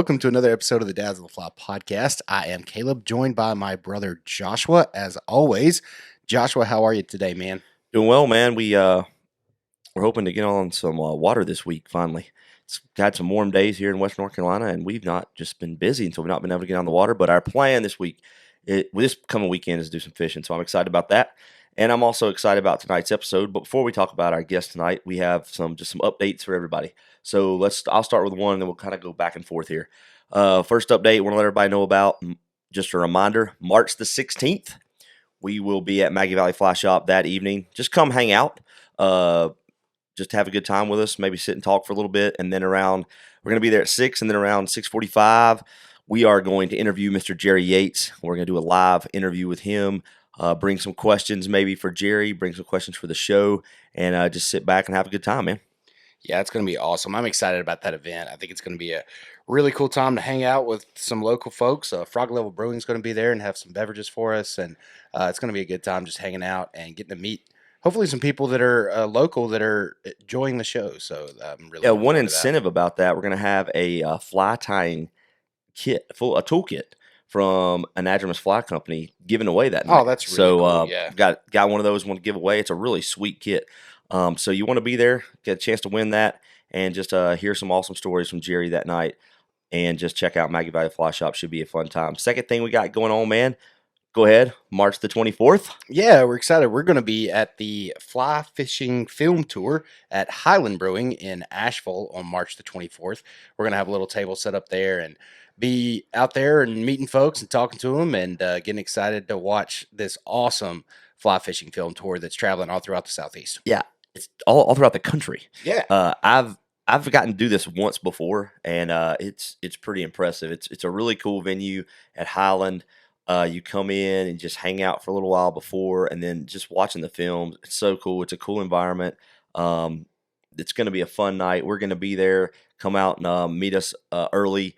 welcome to another episode of the Dads on the Fly podcast. I am Caleb, joined by my brother Joshua, as always. Joshua, how are you today, man? Doing well, man. We're hoping to get on some water this week. Finally, it's got some warm days here in Western North Carolina, and we've not just been busy, and so we've not been able to get on the water. But our plan this week, this coming weekend, is to do some fishing. So I'm excited about that, and I'm also excited about tonight's episode. But before we talk about our guest tonight, we have some updates for everybody. So I'll start with one, and then we'll kind of go back and forth here. First update, I want to let everybody know about, just a reminder, March the 16th, we will be at Maggie Valley Fly Shop that evening. Just come hang out, just have a good time with us, maybe sit and talk for a little bit, and then we're going to be there at 6, and then around 6:45, we are going to interview Mr. Jerry Yates. We're going to do a live interview with him, bring some questions maybe for Jerry, bring some questions for the show, and just sit back and have a good time, man. Yeah, it's going to be awesome. I'm excited about that event. I think it's going to be a really cool time to hang out with some local folks. Frog Level Brewing is going to be there and have some beverages for us, and it's going to be a good time just hanging out and getting to meet hopefully some people that are local that are enjoying the show. So I'm really one incentive about that, we're going to have a fly tying kit, a toolkit from Anadromous Fly Company given away that night. Oh, that's really cool. Yeah, got one of those, want to give away. It's a really sweet kit. So you want to be there, get a chance to win that, and just hear some awesome stories from Jerry that night, and just check out Maggie Valley Fly Shop. Should be a fun time. Second thing we got going on, man, go ahead, March the 24th. Yeah, we're excited. We're going to be at the Fly Fishing Film Tour at Highland Brewing in Asheville on March the 24th. We're going to have a little table set up there and be out there and meeting folks and talking to them and getting excited to watch this awesome fly fishing film tour that's traveling all throughout the Southeast. Yeah. It's all throughout the country. Yeah. I've gotten to do this once before, and it's pretty impressive. It's a really cool venue at Highland. You come in and just hang out for a little while before, and then just watching the films. It's so cool. It's a cool environment. It's going to be a fun night. We're going to be there. Come out and meet us early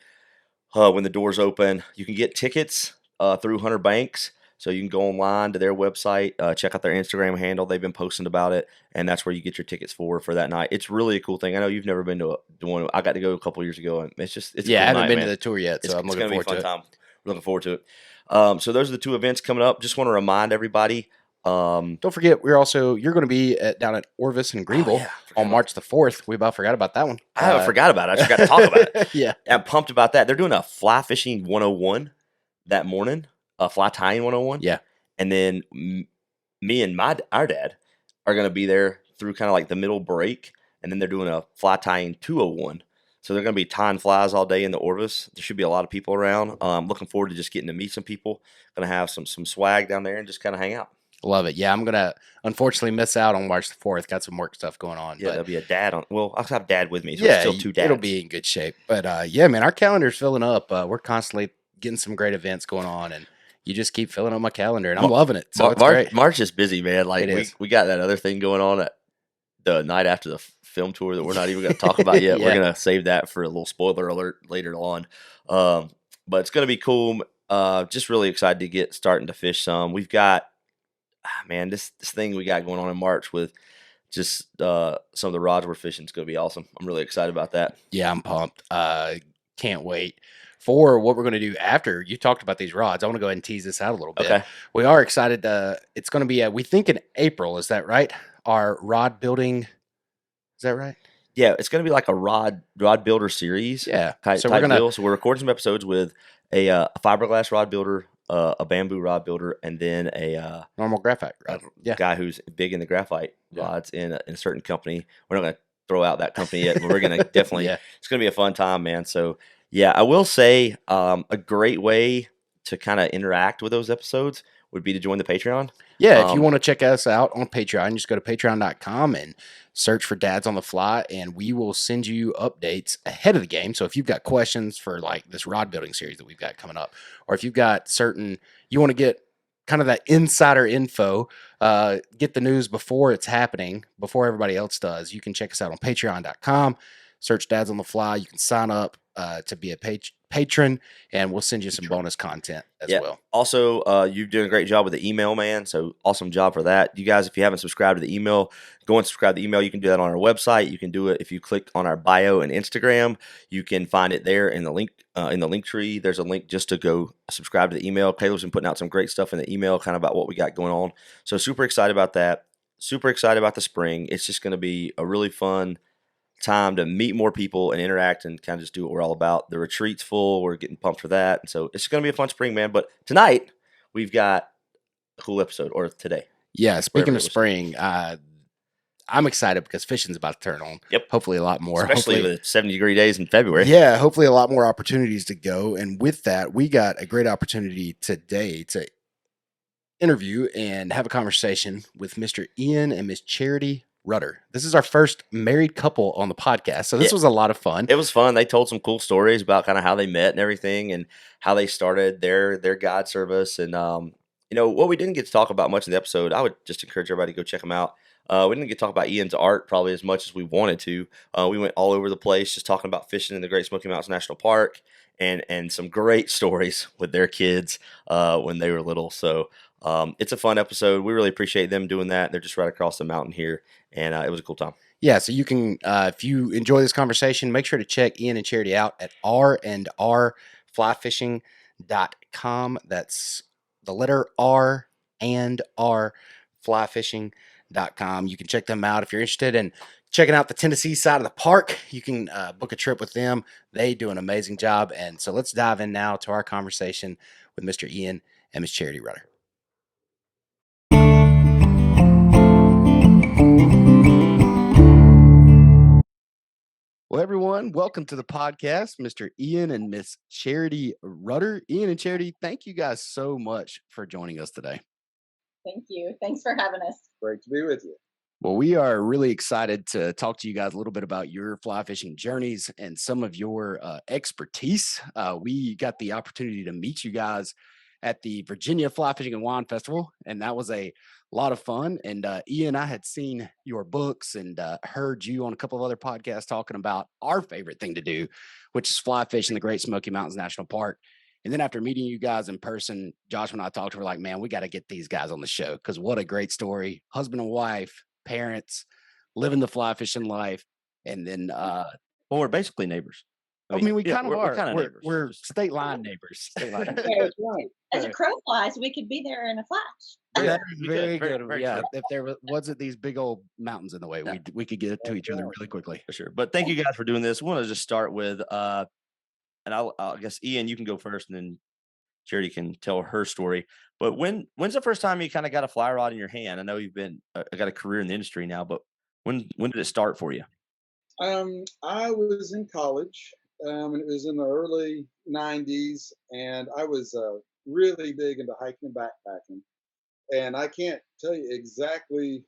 when the doors open. You can get tickets through Hunter Banks. So you can go online to their website, check out their Instagram handle. They've been posting about it, and that's where you get your tickets for that night. It's really a cool thing. I know you've never been to one. I got to go a couple years ago, and it's a cool I haven't night, been man. to the tour yet, so I'm looking forward to it. Time. We're looking forward to it. So those are the two events coming up. Just want to remind everybody. Don't forget, you're going to be down at Orvis in Greenville on March the 4th. We about forgot about that one. I forgot about it. I just got to talk about it. Yeah, I'm pumped about that. They're doing a fly fishing 101 that morning, a fly tying 101. Yeah. And then me and our dad are going to be there through kind of like the middle break. And then they're doing a fly tying 201. So they're going to be tying flies all day in the Orvis. There should be a lot of people around. Looking forward to just getting to meet some people. Going to have some swag down there and just kind of hang out. Love it. Yeah, I'm going to unfortunately miss out on March the 4th. Got some work stuff going on. Yeah, there'll be a dad on. Well, I'll have dad with me. So yeah, it's still two dads. It'll be in good shape. But yeah, man, our calendar's filling up. We're constantly getting some great events going on, and you just keep filling up my calendar, and I'm loving it. So it's great. March is busy, man. Like we got that other thing going on at the night after the film tour that we're not even going to talk about yet. Yeah. We're going to save that for a little spoiler alert later on. But it's going to be cool. Just really excited to get starting to fish some. We've got, this thing we got going on in March with just some of the rods we're fishing is going to be awesome. I'm really excited about that. Yeah, I'm pumped. Can't wait for what we're going to do after you talked about these rods. I want to go ahead and tease this out a little bit. Okay. We are excited. It's going to be, we think in April. Is that right? Our rod building. Is that right? Yeah, it's going to be like a rod builder series. Yeah. So we're recording some episodes with a fiberglass rod builder, a bamboo rod builder, and then a normal graphite rod. Guy who's big in the graphite rods in a certain company. We're not going to throw out that company yet, but we're going to definitely. It's going to be a fun time, man. So. Yeah, I will say a great way to kind of interact with those episodes would be to join the Patreon. Yeah, if you want to check us out on Patreon, just go to patreon.com and search for Dads on the Fly, and we will send you updates ahead of the game. So if you've got questions for like this rod building series that we've got coming up, or if you've got you want to get kind of that insider info, get the news before it's happening, before everybody else does, you can check us out on patreon.com. Search Dads on the Fly. You can sign up to be a patron, and we'll send you some bonus content as Yeah. well. Also, you're doing a great job with the email, man. So awesome job for that. You guys, if you haven't subscribed to the email, go and subscribe to the email. You can do that on our website. You can do it if you click on our bio and Instagram. You can find it there in the link tree. There's a link just to go subscribe to the email. Caleb's been putting out some great stuff in the email, kind of about what we got going on. So super excited about that. Super excited about the spring. It's just going to be a really fun time to meet more people and interact and kind of just do what we're all about. The retreat's full. We're getting pumped for that. And so it's going to be a fun spring, man. But tonight we've got a cool episode, or today. Yeah, speaking of spring, I'm excited because fishing's about to turn on. Yep. Hopefully a lot more. Especially with 70-degree days in February. Yeah, hopefully a lot more opportunities to go. And with that, we got a great opportunity today to interview and have a conversation with Mr. Ian and Miss Charity Rutter. This is our first married couple on the podcast, so this was a lot of fun. It was fun. They told some cool stories about kind of how they met and everything, and how they started their guide service. And what we didn't get to talk about much in the episode, I would just encourage everybody to go check them out. We didn't get to talk about Ian's art probably as much as we wanted to. We went all over the place just talking about fishing in the Great Smoky Mountains National Park, and some great stories with their kids when they were little. So it's a fun episode. We really appreciate them doing that. They're just right across the mountain here, and it was a cool time. Yeah, so you can, if you enjoy this conversation, make sure to check Ian and Charity out at r&rflyfishing.com. That's the letter R and R flyfishing.com. You can check them out if you're interested in checking out the Tennessee side of the park. You can book a trip with them. They do an amazing job. And so let's dive in now to our conversation with Mr. Ian and Miss Charity Rutter. Well, everyone, welcome to the podcast, Mr. Ian and Miss Charity Rutter. Ian and Charity, thank you guys so much for joining us today. Thank you. Thanks for having us. Great to be with you. Well, we are really excited to talk to you guys a little bit about your fly fishing journeys and some of your expertise. We got the opportunity to meet you guys at the Virginia Fly Fishing and Wine Festival, and that was a lot of fun. And Ian, I had seen your books and heard you on a couple of other podcasts talking about our favorite thing to do, which is fly fish in the Great Smoky Mountains National Park. And then after meeting you guys in person, Josh and I talked, we're like, man, we got to get these guys on the show because what a great story. Husband and wife, parents, living the fly fishing life. And then, well, we're basically neighbors. I mean, we kind of are. We're kind of neighbors. We're state line neighbors. State line neighbors. That's right. As a crow flies, we could be there in a flash. That is very good. Very Yeah, true. if there wasn't these big old mountains in the way, Yeah. we could get to each other really quickly. For sure. But thank you guys for doing this. I want to just start with, and I guess Ian, you can go first, and then Charity can tell her story. But when's the first time you kind of got a fly rod in your hand? I know you've been got a career in the industry now, but when did it start for you? I was in college, and it was in the early '90s, and I was really big into hiking and backpacking. And I can't tell you exactly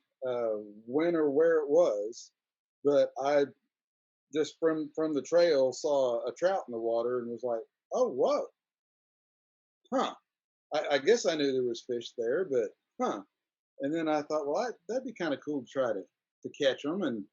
when or where it was, but I just from the trail saw a trout in the water and was like, "Oh, whoa, huh." I guess I knew there was fish there, but huh. And then I thought, well, that'd be kind of cool to try to catch them. And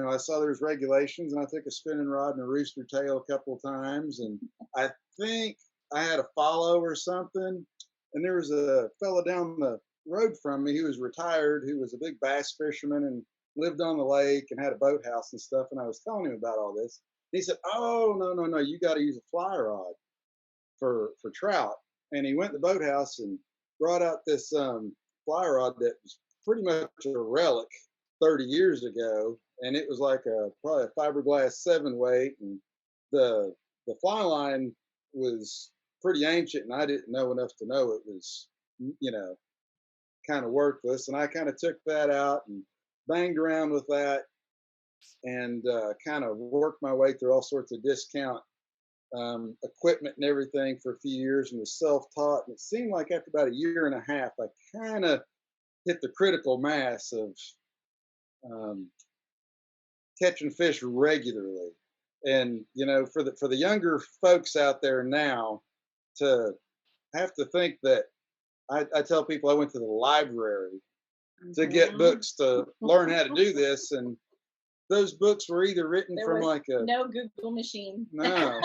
I saw there's regulations, and I took a spinning rod and a rooster tail a couple of times, and I think I had a follow or something. And there was a fella down the road from me who was retired, who was a big bass fisherman and lived on the lake and had a boathouse and stuff. And I was telling him about all this. And he said, "Oh, no, you got to use a fly rod for trout." And he went to the boathouse and brought out this fly rod that was pretty much a relic 30 years ago, and it was like probably a fiberglass 7 weight, and the fly line was pretty ancient, and I didn't know enough to know it was kind of worthless. And I kind of took that out and banged around with that, and kind of worked my way through all sorts of discount equipment and everything for a few years, and was self-taught. And it seemed like after about a year and a half, I kind of hit the critical mass of catching fish regularly. And for the younger folks out there now, to have to think that I tell people I went to the library to get books to learn how to do this, and those books were either written There from was like a no Google machine no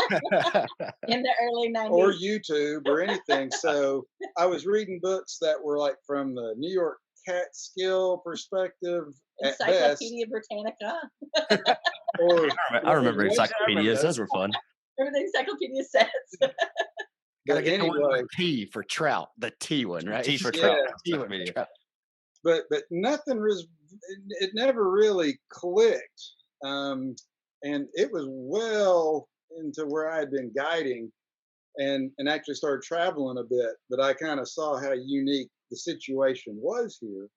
in the early 90s. or YouTube or anything. So I was reading books that were like from the New York Catskill perspective at best, Encyclopedia Britannica. or I remember West- encyclopedias; those were fun. Remember the encyclopedia sets? Gotta but get the one with anyway, the T for trout. The T one, right? T for Yeah. trout. T one for encyclopedia. trout. but nothing was. It never really clicked, um, and it was well into where I had been guiding and actually started traveling a bit that I kind of saw how unique the situation was here.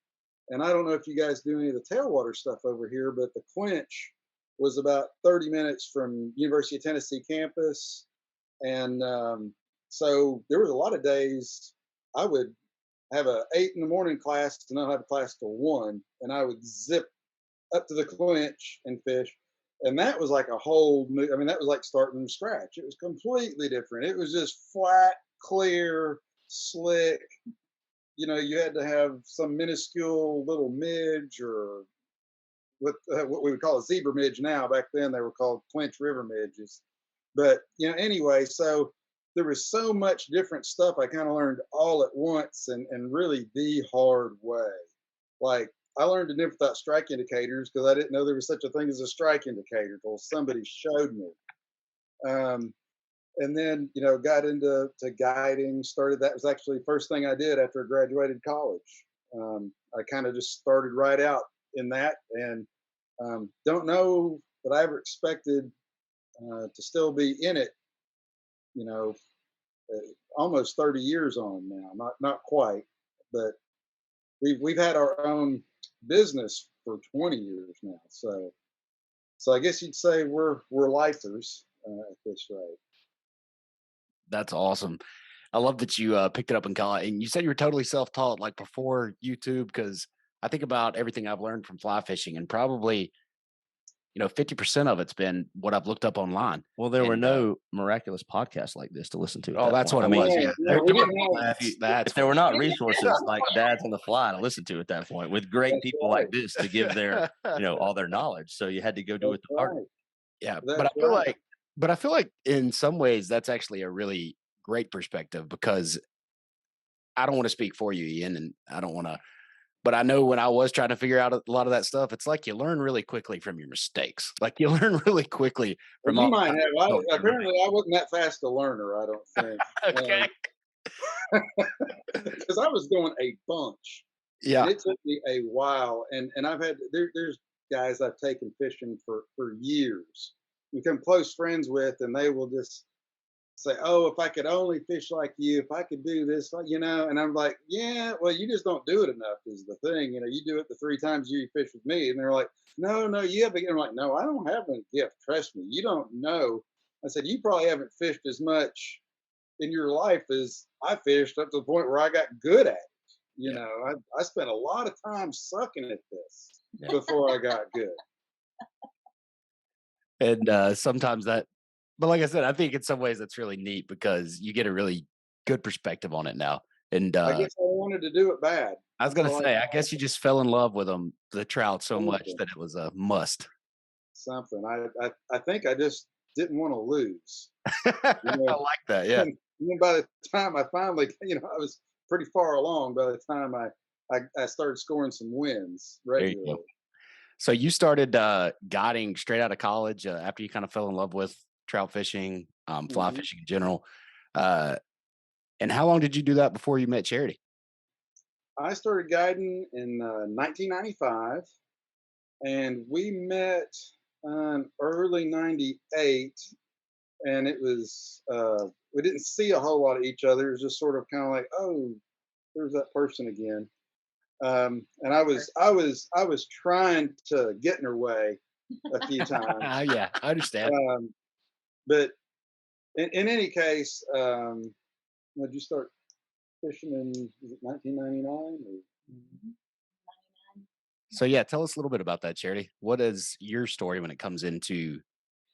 And I don't know if you guys do any of the tailwater stuff over here, but the Quench was about 30 minutes from University of Tennessee campus, and so there was a lot of days I would have a 8 in the morning class and not have a class till 1, and I would zip up to the Quench and fish. And that was like a whole new, I mean, that was like starting from scratch. It was completely different. It was just flat, clear, slick. You know, you had to have some minuscule little midge or what we would call a zebra midge now. Back then they were called Clinch River midges. But, you know, anyway, so there was so much different stuff I kind of learned all at once and really the hard way. Like, I learned to nip without strike indicators because I didn't know there was such a thing as a strike indicator until somebody showed me. Um, and then, you know, got into guiding. Started, that was actually the first thing I did after I graduated college. I kind of just started right out in that, and don't know that I ever expected to still be in it. You know, almost 30 years on now. Not quite, but we've had our own business for 20 years now. So I guess you'd say we're lifers at this rate. That's awesome. I love that you picked it up in college, and you said you were totally self-taught, like before YouTube. Because I think about everything I've learned from fly fishing, and probably 50% of it's been what I've looked up online. Well, there were And, no miraculous podcasts like this to listen to. At Oh, that that's point. what it was. Yeah, Yeah, yeah, we didn't have. If there were not resources like Dads on the Fly to listen to at that point, with great That's people right. like this to give their, all their knowledge, so you had to go do it That's the hard way. right. yeah. That's But I feel like in some ways that's actually a really great perspective, because I don't want to speak for you, Ian, and I don't want to. But I know when I was trying to figure out a lot of that stuff, it's like you learn really quickly from your mistakes. Like you learn really quickly from Well, all you the might times have. you don't get it Apparently, I wasn't that fast a learner. I don't think. right. Okay. Because I was going a bunch, and Yeah. it took me a while. And I've had there's guys I've taken fishing for years, become close friends with, and they will just say, "Oh, if I could only fish like you, if I could do this, you know." And I'm like, "Yeah, well, you just don't do it enough is the thing. You know, you do it the 3 times you fish with me." And they're like, "No, you have a gift." I'm like, "No, I don't have a gift. Trust me, you don't know." I said, "You probably haven't fished as much in your life as I fished up to the point where I got good at it. You Yeah. know, I spent a lot of time sucking at this Yeah. before I got good." And sometimes that, but like I said, I think in some ways that's really neat because you get a really good perspective on it now. And I guess I wanted to do it bad. I was gonna So say, I guess you just fell in love with them, the trout, so much Something. that it was a must. something. I think I just didn't want to lose. I like that. Yeah. And then by the time I finally, I was pretty far along by the time I started scoring some wins There you regularly. go. So you started guiding straight out of college after you kind of fell in love with trout fishing, fly Mhm. fishing in general. And how long did you do that before you met Charity? I started guiding in 1995, and we met early '98, and it was we didn't see a whole lot of each other. It was just sort of kind of like, oh, there's that person again. And I was trying to get in her way a few times. Yeah, I understand. But in any case, did you start fishing in, was it 1999? So yeah, tell us a little bit about that, Charity. What is your story when it comes into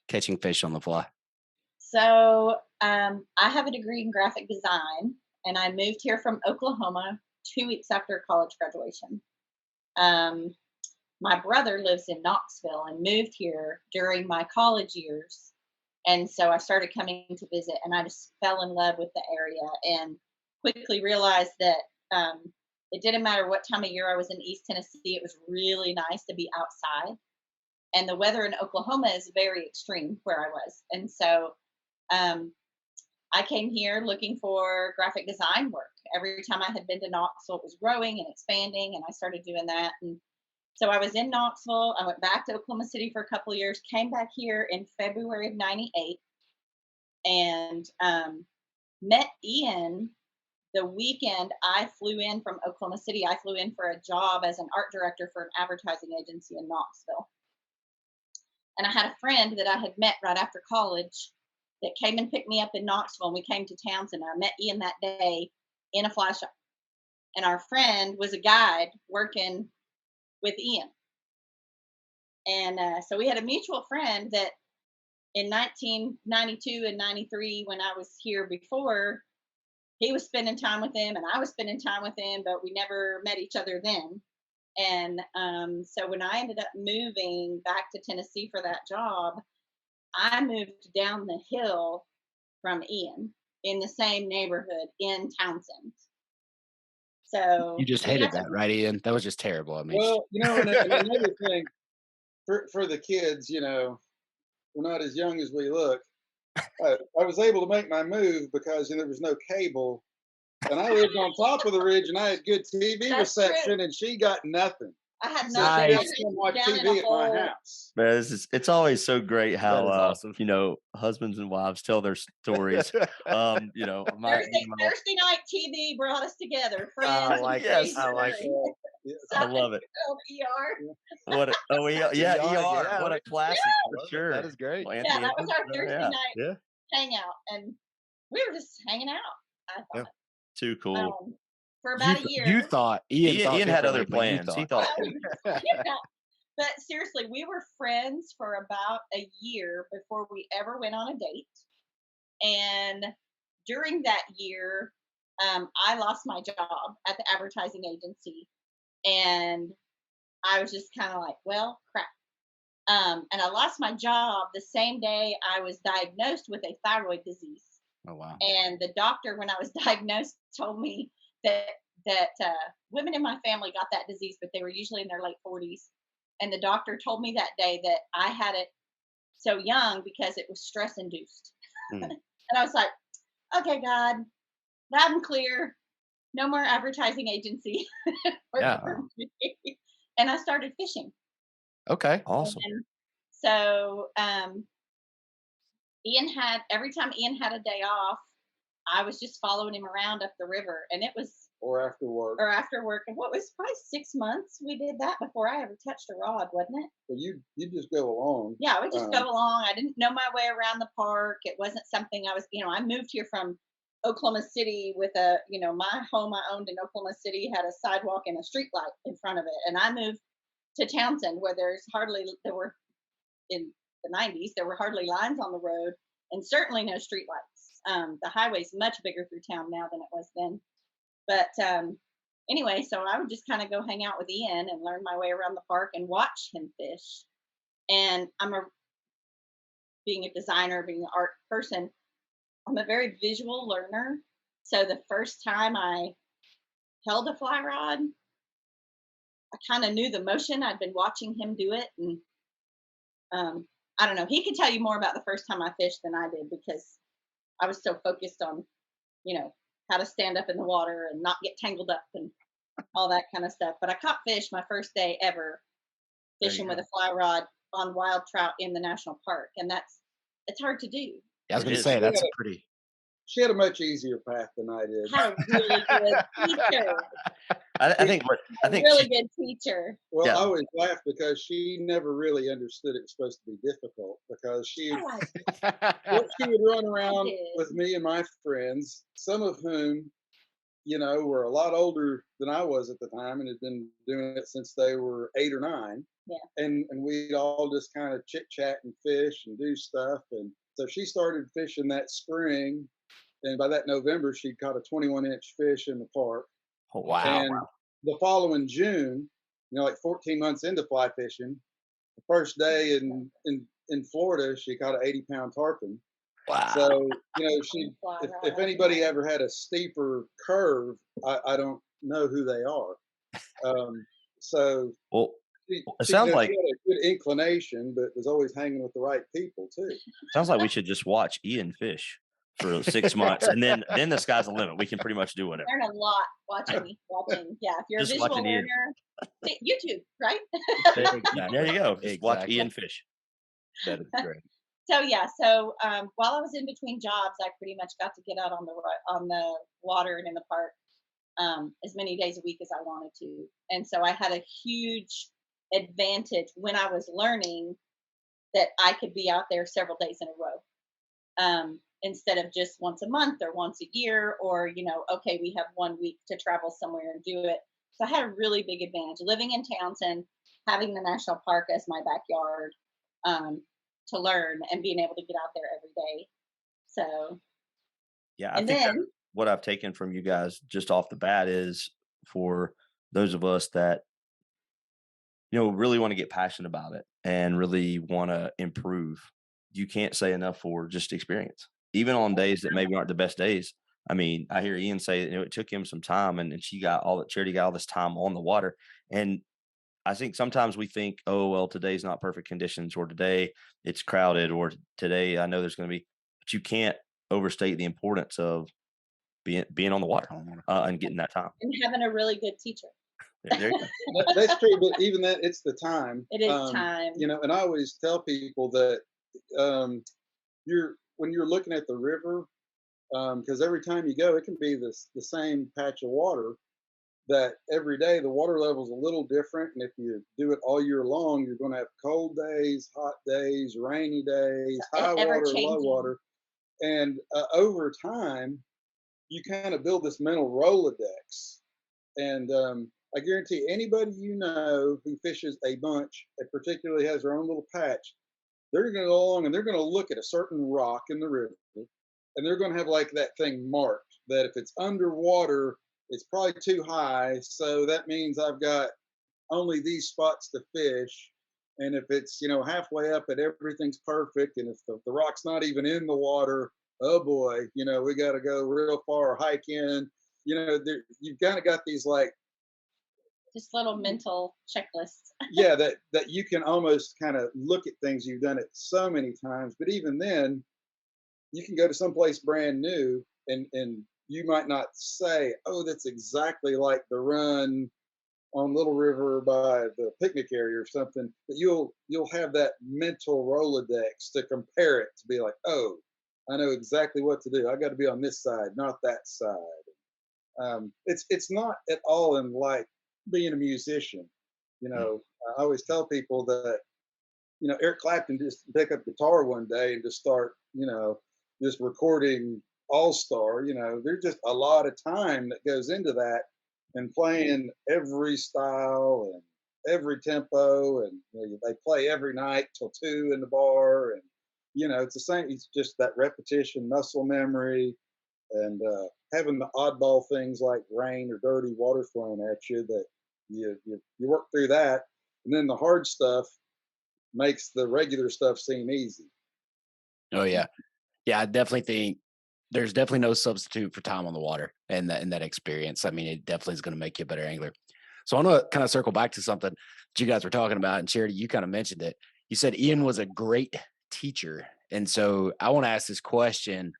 catching fish on the fly? So I have a degree in graphic design, and I moved here from Oklahoma 2 weeks after college graduation. Um, my brother lives in Knoxville and moved here during my college years. And so I started coming to visit, and I just fell in love with the area and quickly realized that it didn't matter what time of year I was in East Tennessee, it was really nice to be outside. And the weather in Oklahoma is very extreme where I was. And so um, I came here looking for graphic design work. Every time I had been to Knoxville, it was growing and expanding, and I started doing that. And so I was in Knoxville. I went back to Oklahoma City for a couple of years, came back here in February of '98, and met Ian the weekend I flew in from Oklahoma City. I flew in for a job as an art director for an advertising agency in Knoxville. And I had a friend that I had met right after college that came and picked me up in Knoxville. And we came to Townsend. I met Ian that day in a fly shop. And our friend was a guide working with Ian. And so we had a mutual friend that in 1992 and 93, when I was here before, he was spending time with him and I was spending time with him, but we never met each other then. And so when I ended up moving back to Tennessee for that job, I moved down the hill from Ian in the same neighborhood in Townsend. So You just hated that, right, Ian? That was just terrible. I mean, Well, and another thing for the kids, we're not as young as we look. I was able to make my move because there was no cable, and I lived on top of the ridge, and I had good TV That's reception, true. and she got nothing. I had So nothing. she I had to come watch lived down in TV a at my hole. house. Man, it's always so great that how is awesome. husbands and wives tell their stories. My Thursday night TV brought us together. Friends. I like it. Yes. I like it. Yes. I love it. ER. What? ER. Yeah, ER. What a classic for sure. That is great. Well, Yeah, Anthony that was our Edwards, Thursday yeah. night Yeah. hangout, and we were just hanging out. I Yeah. thought Too cool. for about a year. You thought Ian had other differently, but you plans. He thought. thought. Yeah. But seriously, we were friends for about a year before we ever went on a date. And during that year, I lost my job at the advertising agency, and I was just kind of like, well, crap. And I lost my job the same day I was diagnosed with a thyroid disease. Oh wow. And the doctor, when I was diagnosed, told me that women in my family got that disease, but they were usually in their late 40s. And the doctor told me that day that I had it so young because it was stress induced. Hmm. And I was like, okay, God, loud and clear, no more advertising agency. Yeah. And I started fishing. Okay. Awesome. And so every time Ian had a day off, I was just following him around up the river, and it was Or after work. and what was probably 6 months we did that before I ever touched a rod, wasn't it? But you just go along. Yeah, I would just go along. I didn't know my way around the park. It wasn't something I was, I moved here from Oklahoma City with my home I owned in Oklahoma City had a sidewalk and a street light in front of it. And I moved to Townsend where there were in the 90s, there were hardly lines on the road and certainly no street lights. The highway's much bigger through town now than it was then. But anyway, so I would just kind of go hang out with Ian and learn my way around the park and watch him fish. And being a designer, being an art person, I'm a very visual learner. So the first time I held a fly rod, I kind of knew the motion. I'd been watching him do it. And I don't know, he could tell you more about the first time I fished than I did because I was so focused on, how to stand up in the water and not get tangled up and all that kind of stuff. But I caught fish my first day ever fishing with a fly rod on wild trout in the national park. And it's hard to do. Yeah, I was It going to is. say that's a pretty. She had a much easier path than I did. Had a really good teacher. I think Really good teacher. Well, Yeah. I always laughed because she never really understood it was supposed to be difficult because she would run around with me and my friends, some of whom, were a lot older than I was at the time and had been doing it since they were 8 or 9. Yeah. And we'd all just kind of chit chat and fish and do stuff. And so she started fishing that spring. And by that November, she'd caught a 21-inch fish in the park. Oh, wow. And the following June, like 14 months into fly fishing. The first day in Florida, she caught an 80-pound tarpon. Wow. So, if anybody ever had a steeper curve, I don't know who they are. So Well, she, it she, sounds she like had a good inclination, but was always hanging with the right people too. we should just watch Ian fish for 6 months, and then the sky's the limit. We can pretty much do whatever. Learn a lot watching. Yeah, if you're Just a visual watching Ian. learner, YouTube, right? There you go. Just watch Exactly. Ian fish. That is great. So while I was in between jobs, I pretty much got to get out on the water and in the park as many days a week as I wanted to, and so I had a huge advantage when I was learning that I could be out there several days in a row, instead of just once a month or once a year, or okay, we have 1 week to travel somewhere and do it. So I had a really big advantage living in Townsend, having the national park as my backyard. To learn and being able to get out there every day. So, Yeah, I and think then what I've taken from you guys just off the bat is for those of us that really want to get passionate about it and really want to improve. You can't say enough for just experience, even on days that maybe aren't the best days. I mean, I hear Ian say it took him some time, and Charity got all this time on the water, and I think sometimes we think, oh, well, today's not perfect conditions, or today it's crowded, or today I know there's going to be, but you can't overstate the importance of being on the water and getting that time. And having a really good teacher. There you go. That's true, but even that, it's the time. It is time. And I always tell people that when you're looking at the river, because every time you go, it can be the same patch of water. That every day the water level is a little different, and if you do it all year long, you're going to have cold days, hot days, rainy days, high water, low water, and over time, you kind of build this mental Rolodex. And I guarantee anybody who fishes a bunch, and particularly has their own little patch, they're going to go along and they're going to look at a certain rock in the river, and they're going to have like that thing marked that if it's underwater, it's probably too high, so that means I've got only these spots to fish. And if it's halfway up and everything's perfect, and if the rock's not even in the water, oh boy, we got to go real far, hike in. You've kind of got these like just little mental checklists. Yeah, that you can almost kind of look at things. You've done it so many times, but even then, you can go to someplace brand new and you might not say, oh, that's exactly like the run on Little River by the picnic area or something, but you'll have that mental Rolodex to compare it, to be like, oh, I know exactly what to do. I got to be on this side, not that side. It's not at all in like being a musician. I always tell people that, Eric Clapton just pick up guitar one day and just start, just recording All Star. There's just a lot of time that goes into that, and playing every style and every tempo, and they play every night till 2 in the bar, and it's the same. It's just that repetition, muscle memory, and having the oddball things like rain or dirty water flowing at you, that you work through that, and then the hard stuff makes the regular stuff seem easy. Oh yeah. I definitely think there's definitely no substitute for time on the water and that experience. I mean, it definitely is going to make you a better angler. So I want to kind of circle back to something that you guys were talking about, and Charity, you kind of mentioned it. You said Ian was a great teacher. And so I want to ask this question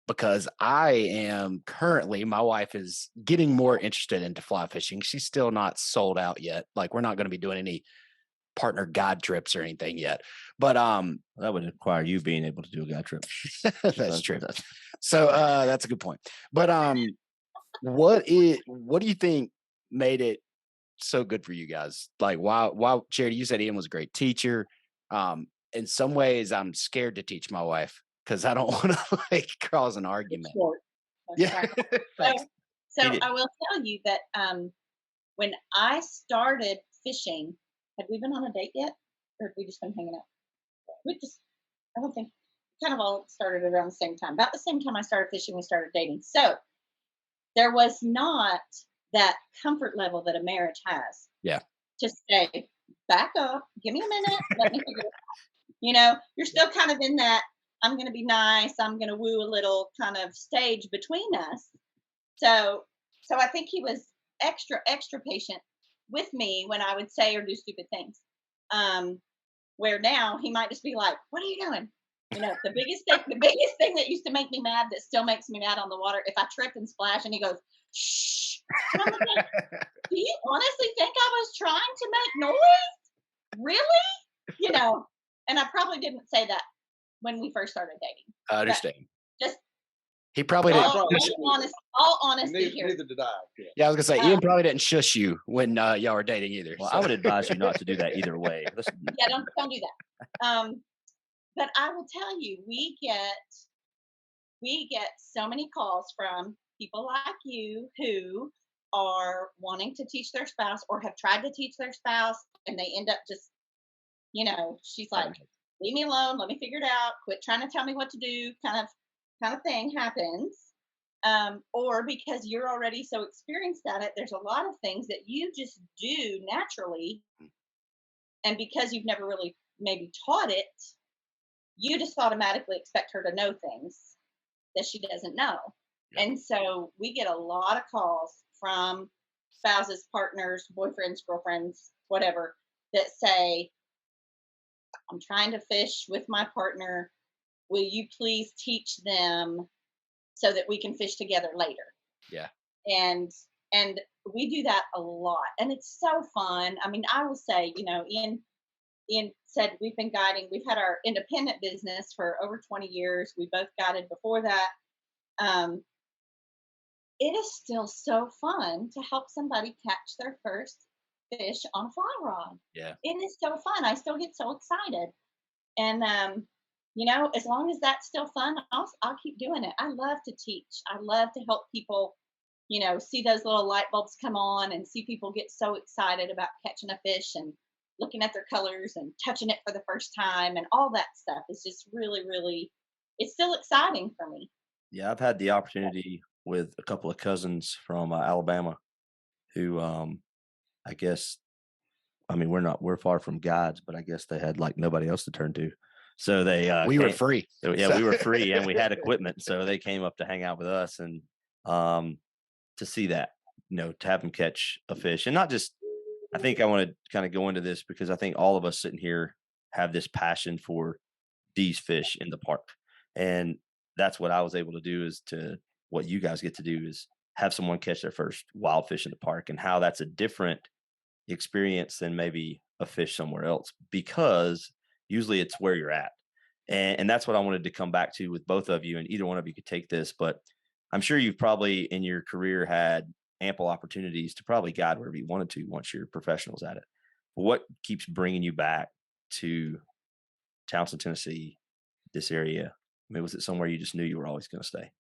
because I am currently, my wife is getting more interested into fly fishing. She's still not sold out yet. Like, we're not going to be doing any partner guide trips or anything yet, but that would require you being able to do a guide trip. That's true. So that's a good point. But what do you think made it so good for you guys? Like, why Charity, you said Ian was a great teacher. In some ways I'm scared to teach my wife because I don't want to like cause an argument. Yeah. So I will tell you that when I started fishing, had we been on a date yet? Or had we just been hanging out? I don't think, kind of all started around the same time. About the same time I started fishing, we started dating. So there was not that comfort level that a marriage has. Yeah. to say, back up, give me a minute, let me figure it out. You know, you're still kind of in that I'm going to be nice, I'm going to woo a little kind of stage between us. So, so I think he was extra patient with me when I would say or do stupid things. Um, where now he might just be like, "What are you doing?" You know, the biggest thing that used to make me mad that still makes me mad on the water, if I trip and splash and he goes, "Shh," and I'm like, "Do you honestly think I was trying to make noise? Really?" You know, and I probably didn't say that when we first started dating. I But understand. just He probably I didn't. probably all, didn't. all honesty Neither, here. neither did I. Yeah. Yeah, I was gonna say Ian Um, probably didn't shush you when y'all were dating either. Well, so. I would advise you not to do that either way. yeah, don't do that. But I will tell you, we get so many calls from people like you who are wanting to teach their spouse or have tried to teach their spouse, and they end up just, she's like, leave me alone, let me figure it out, quit trying to tell me what to do, kind of thing happens. Or because you're already so experienced at it, there's a lot of things that you just do naturally, and because you've never really maybe taught it, you just automatically expect her to know things that she doesn't know. Yeah. And so we get a lot of calls from spouses, partners, boyfriends, girlfriends, whatever, that say, I'm trying to fish with my partner. Will you please teach them so that we can fish together later? Yeah. And we do that a lot. And it's so fun. I mean, I will say, Ian said we've been guiding. We've had our independent business for over 20 years. We both guided before that. It is still so fun to help somebody catch their first fish on a fly rod. Yeah. It is so fun. I still get so excited. And, as long as that's still fun, I'll keep doing it. I love to teach. I love to help people, see those little light bulbs come on and see people get so excited about catching a fish and looking at their colors and touching it for the first time and all that stuff is just really, really, it's still exciting for me. Yeah, I've had the opportunity with a couple of cousins from Alabama who, I guess, I mean, we're far from guides, but I guess they had like nobody else to turn to. So they, we were free. Yeah, we were free and we had equipment. So they came up to hang out with us and to see that, to have them catch a fish and not just, I think I want to kind of go into this because I think all of us sitting here have this passion for these fish in the park. And that's what I was able to do is to what you guys get to do is have someone catch their first wild fish in the park and how that's a different experience than maybe a fish somewhere else because usually it's where you're at. And that's what I wanted to come back to with both of you. And either one of you could take this, but I'm sure you've probably in your career had ample opportunities to probably guide wherever you wanted to once you're professionals at it. But what keeps bringing you back to Townsend, Tennessee, this area? I mean, was it somewhere you just knew you were always going to stay?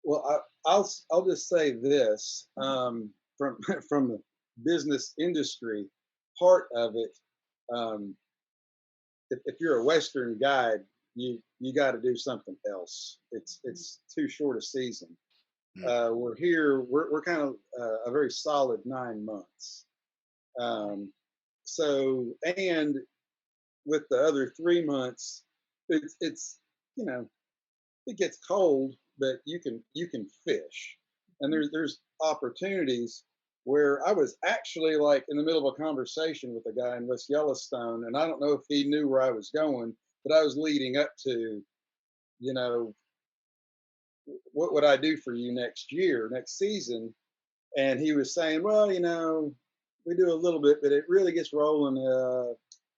Well, I'll just say this from from the business industry part of it. If you're a Western guide, you got to do something else. It's too short a season. We're here. We're kind of a very solid 9 months. So and with the other 3 months, it's it gets cold, but you can fish, and there's opportunities where I was actually like in the middle of a conversation with a guy in West Yellowstone, and I don't know if he knew where I was going, but I was leading up to, you know, what would I do for you next season, and he was saying, well, we do a little bit, but it really gets rolling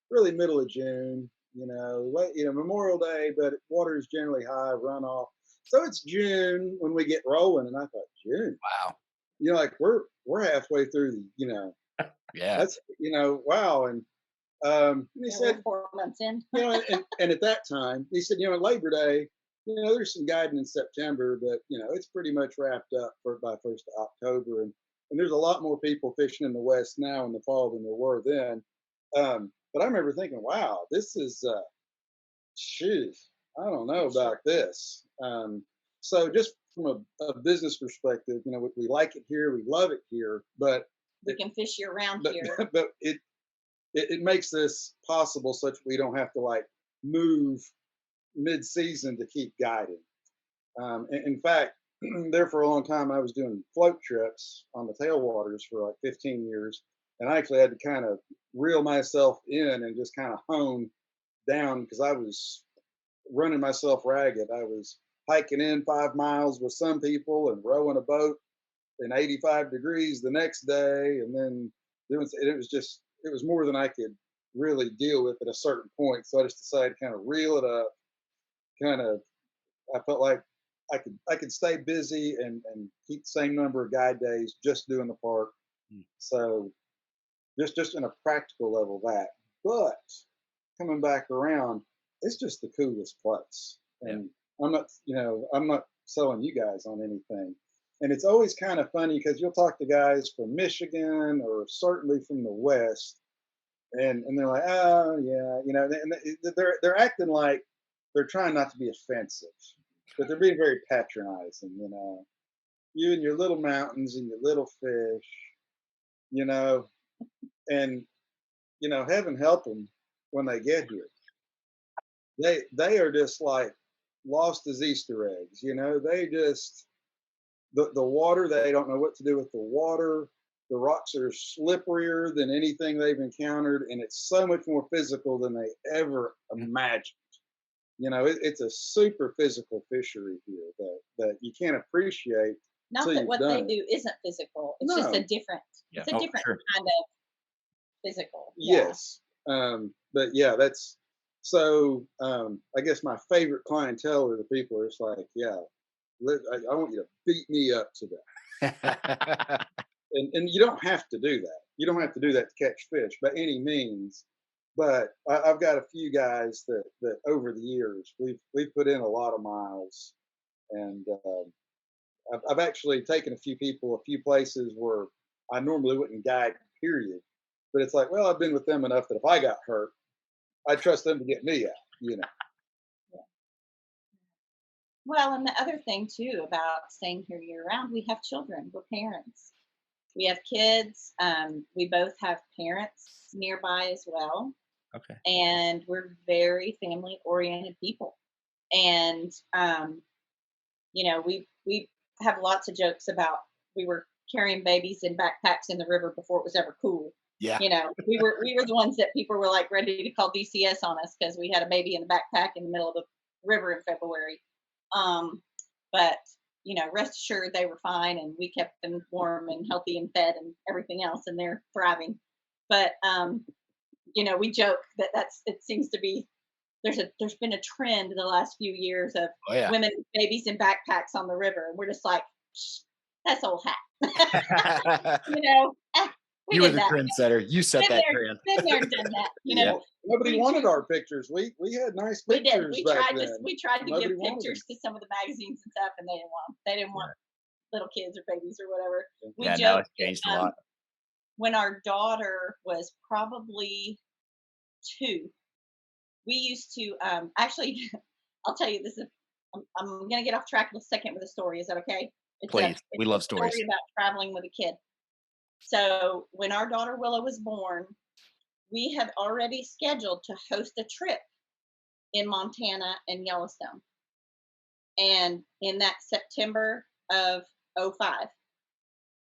really middle of June, Memorial Day, but water is generally high runoff. So it's June when we get rolling. And I thought, June? Wow. Like we're halfway through Yeah. that's, wow. And he said, 4 months in. and at that time, he said, Labor Day, there's some guiding in September, but, it's pretty much wrapped up by 1st of October. And there's a lot more people fishing in the West now in the fall than there were then. But I remember thinking, wow, this is, I don't know about this. So just from a business perspective, we like it here, we love it here, but we can fish year round but here. but it makes this possible such we don't have to like move mid-season to keep guiding. In fact, there for a long time, I was doing float trips on the Tailwaters for like 15 years, and I actually had to kind of reel myself in and just kind of hone down because I was running myself ragged. I was hiking in 5 miles with some people and rowing a boat in 85 degrees the next day, and then doing. It was more than I could really deal with at a certain point. So I just decided to kind of reel it up. Kind of, I felt like I could stay busy and keep the same number of guide days just doing the park. So just in a practical level that. But coming back around, it's just the coolest place. And I'm not selling you guys on anything. And it's always kind of funny because you'll talk to guys from Michigan or certainly from the West, and they're like, oh yeah, and they're acting like they're trying not to be offensive, but they're being very patronizing. You and your little mountains and your little fish, you know, and heaven help them when they get here. They are just like lost as Easter eggs. They just the water. They don't know what to do with the water. The rocks are slipperier than anything they've encountered, and it's so much more physical than they ever imagined. It's a super physical fishery here that you can't appreciate. Not that what they do isn't physical. It's just a different. Yeah. It's a different kind of physical. Yes. But yeah, that's so. I guess my favorite clientele are the people who are just like, yeah, I want you to beat me up today. And you don't have to do that. You don't have to do that to catch fish by any means. But I've got a few guys that over the years we've put in a lot of miles, and I've actually taken a few people a few places where I normally wouldn't guide. Period. But it's like, well, I've been with them enough that if I got hurt, I trust them to get me out. Yeah. Well, and the other thing too about staying here year round, we have children. We're parents. We have kids. We both have parents nearby as well. Okay. And we're very family oriented people. And we have lots of jokes about we were carrying babies in backpacks in the river before it was ever cool. Yeah. We were the ones that people were like ready to call DCS on us because we had a baby in the backpack in the middle of the river in February. But rest assured they were fine, and we kept them warm and healthy and fed and everything else, and they're thriving. But we joke it seems to be there's been a trend in the last few years of women with babies in backpacks on the river, and we're just like, that's old hat. You were the trendsetter. You set that trend. Been there, done that. Nobody wanted our pictures. We had nice pictures. We tried to give pictures to some of the magazines and stuff, and they didn't want them. They didn't want little kids or babies or whatever. Now it's changed a lot. When our daughter was probably 2, we used to actually. I'll tell you this. I'm going to get off track in a second with a story. Is that okay? Please. We love stories. Story about traveling with a kid. So when our daughter Willow was born, we had already scheduled to host a trip in Montana and Yellowstone. And in that September of 2005,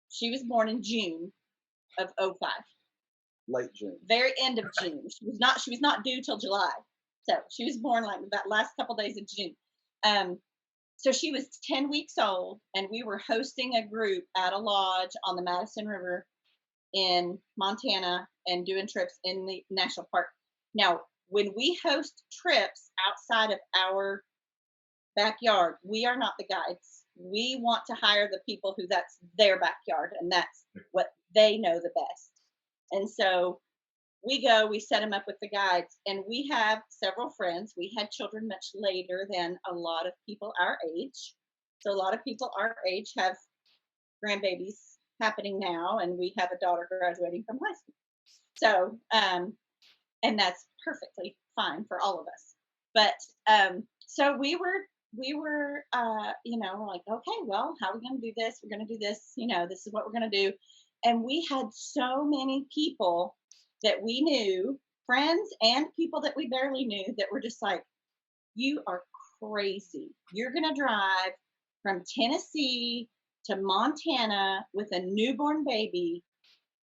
she was born in June of 2005. Late June. Very end of June. She was not due till July. So she was born like that last couple days of June. So she was 10 weeks old, and we were hosting a group at a lodge on the Madison River in Montana and doing trips in the national park. Now, when we host trips outside of our backyard, we are not the guides. We want to hire the people who that's their backyard, and that's what they know the best. And so we set them up with the guides, and we have several friends. We had children much later than a lot of people our age. So a lot of people our age have grandbabies happening now, and we have a daughter graduating from high school. So, and that's perfectly fine for all of us. But so we were like, okay, well, how are we going to do this? We're going to do this. This is what we're going to do. And we had so many people that we knew, friends and people that we barely knew, that were just like, you are crazy. You're going to drive from Tennessee to Montana with a newborn baby,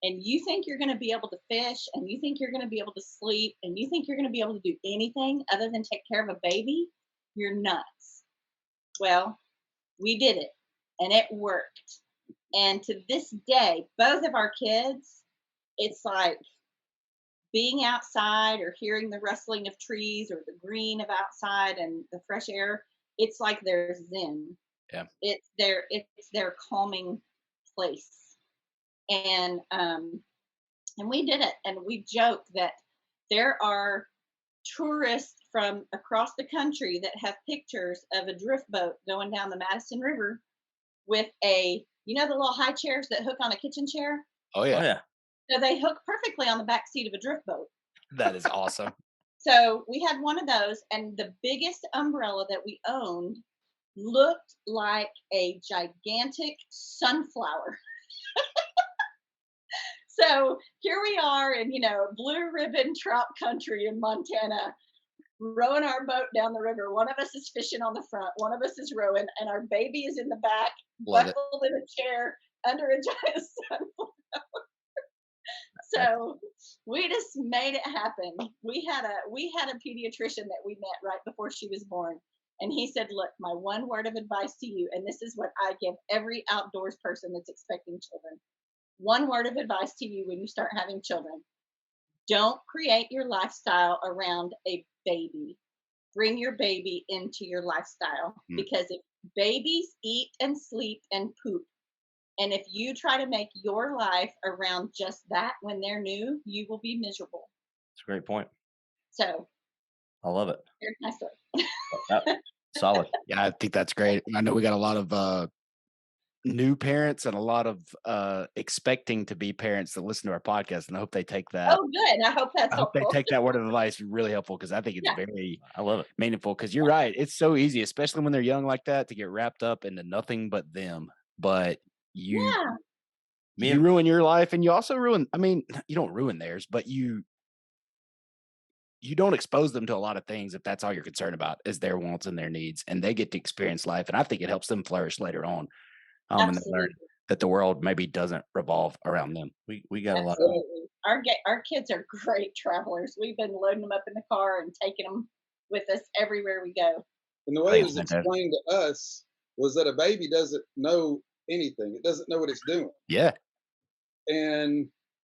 and you think you're going to be able to fish, and you think you're going to be able to sleep, and you think you're going to be able to do anything other than take care of a baby? You're nuts. Well, we did it, and it worked. And to this day, both of our kids, it's like being outside or hearing the rustling of trees or the green of outside and the fresh air. It's like their zen. Yeah. It's their calming place. And we did it. And we joke that there are tourists from across the country that have pictures of a drift boat going down the Madison River with the little high chairs that hook on a kitchen chair? Oh Oh yeah, yeah. So they hook perfectly on the back seat of a drift boat. that is awesome. So we had one of those, and the biggest umbrella that we owned looked like a gigantic sunflower. So here we are in, blue ribbon trout country in Montana, rowing our boat down the river. One of us is fishing on the front, one of us is rowing, and our baby is in the back, Love it. buckled in a chair under a giant sunflower. So we just made it happen. We had a pediatrician that we met right before she was born, and he said, "Look, my one word of advice to you, and this is what I give every outdoors person that's expecting children. One word of advice to you when you start having children: don't create your lifestyle around a baby. Bring your baby into your lifestyle, because if babies eat and sleep and poop, and if you try to make your life around just that when they're new, you will be miserable." It's a great point. So I love it. here's my story. Solid. Yeah, I think that's great. I know we got a lot of new parents and a lot of expecting to be parents that listen to our podcast, and I hope they take that. Oh, good. I hope that's I hope they helpful. take that word of advice really helpful, because I think it's Yeah. very I love it. meaningful. Because you're right, it's so easy, especially when they're young like that, to get wrapped up into nothing but them. But you Yeah. you ruin your life, and you also ruin. I mean, you don't ruin theirs, but you don't expose them to a lot of things if that's all you're concerned about is their wants and their needs, and they get to experience life. And I think it helps them flourish later on. And they learn Absolutely. that the world maybe doesn't revolve around them. We got a lot of Absolutely. Our kids are great travelers. We've been loading them up in the car and taking them with us everywhere we go. And the way it Thanks, was fantastic. explained to us was that a baby doesn't know anything. It doesn't know what it's doing. Yeah. And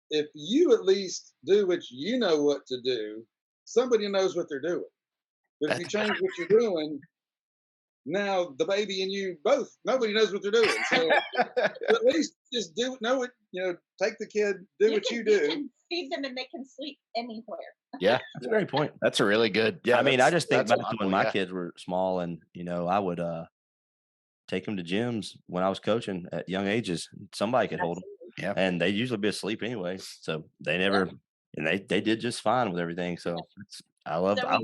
if you at least do what you know what to do, somebody knows what they're doing. But if you change what you're doing, now the baby and you both, nobody knows what they're doing. So at least just know it, take the kid, do what you do. can feed them and they can sleep anywhere. Yeah. That's a great point. That's a really good. Yeah. I mean, I just think that's back to laudable, when my yeah. kids were small, and I would take them to gyms when I was coaching at young ages. Somebody could hold them, Yeah. and they'd usually be asleep anyway. So they never, and they did just fine with everything. So I love So that.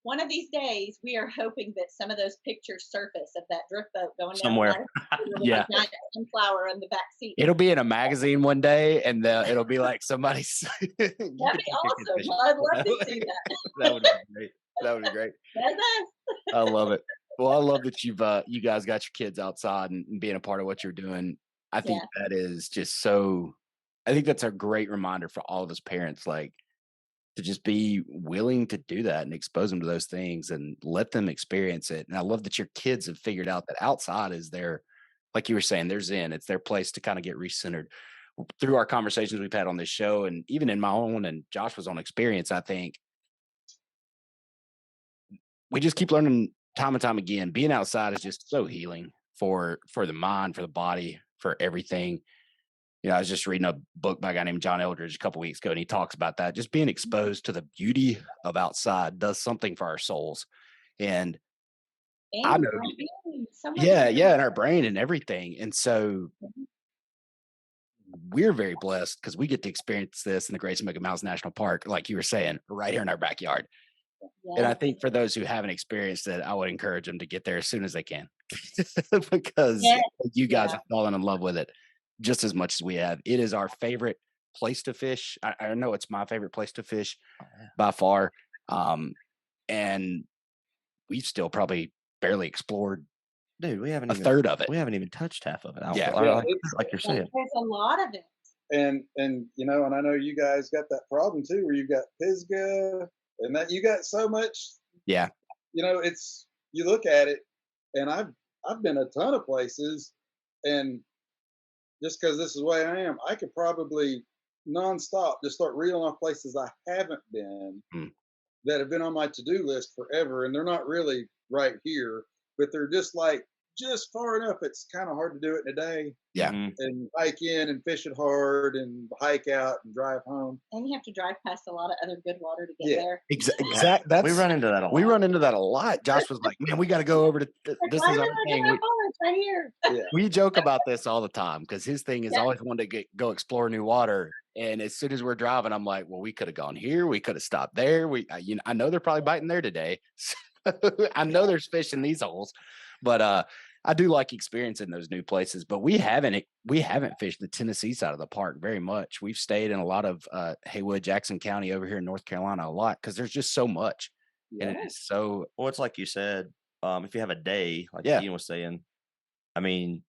one of these days, we are hoping that some of those pictures surface of that drift boat going Somewhere. down with Yeah. a giant sunflower on the back seat. It'll be in a magazine one day, and it'll be like somebody's. That'd be awesome. I'd love to see that. That would be great. That would be great. That's us. I love it. Well, I love that you guys got your kids outside and being a part of what you're doing. I think that is just so. I think that's a great reminder for all of us parents, like, to just be willing to do that and expose them to those things and let them experience it. And I love that your kids have figured out that outside is their, like you were saying, they're zen. It's their place to kind of get recentered. Through our conversations we've had on this show, and even in my own and Joshua's own experience, I think we just keep learning time and time again. Being outside is just so healing for the mind, for the body, for everything. I was just reading a book by a guy named John Eldridge a couple weeks ago, and he talks about that. Just being exposed to the beauty of outside does something for our souls. And I know, and our brain and everything. And so we're very blessed because we get to experience this in the Great Smoky Mountains National Park, like you were saying, right here in our backyard. Yeah. And I think for those who haven't experienced it, I would encourage them to get there as soon as they can because you guys are falling in love with it. just as much as we have. It is our favorite place to fish. I know it's my favorite place to fish by far. And we've still probably barely explored Dude, a third of it. we haven't even touched half of it. Yeah. Yeah, Like you're saying. There's a lot of it. and you know, and I know you guys got that problem too, where you've got Pisgah, and that you got so much. Yeah. You know, it's you look at it, and I've been a ton of places, and just because this is the way I am, I could probably nonstop just start reeling off places I haven't been Mm. that have been on my to-do list forever, and they're not really right here, but they're just like just far enough. It's kind of hard to do it in a day Yeah. Mhm. and hike in and fish it hard and hike out and drive home. And you have to drive past a lot of other good water to get Yeah. there. Exact. That's We run into that a lot. we run into that a lot. Josh was like, "Man, we got to go over to Like, this why is am our I thing." looking at my phone? It's right here. Yeah. We joke about this all the time because his thing is Yeah. always wanting to go explore new water. And as soon as we're driving, I'm like, "Well, we could have gone here. We could have stopped there. I know they're probably biting there today. So I know there's fish in these holes, but I do like experiencing those new places. But we haven't fished the Tennessee side of the park very much. We've stayed in a lot of Haywood, Jackson County over here in North Carolina a lot because there's just so much, and it Yeah. is so Well, it's like you said, if you have a day, like Yeah. Ian was saying, I mean,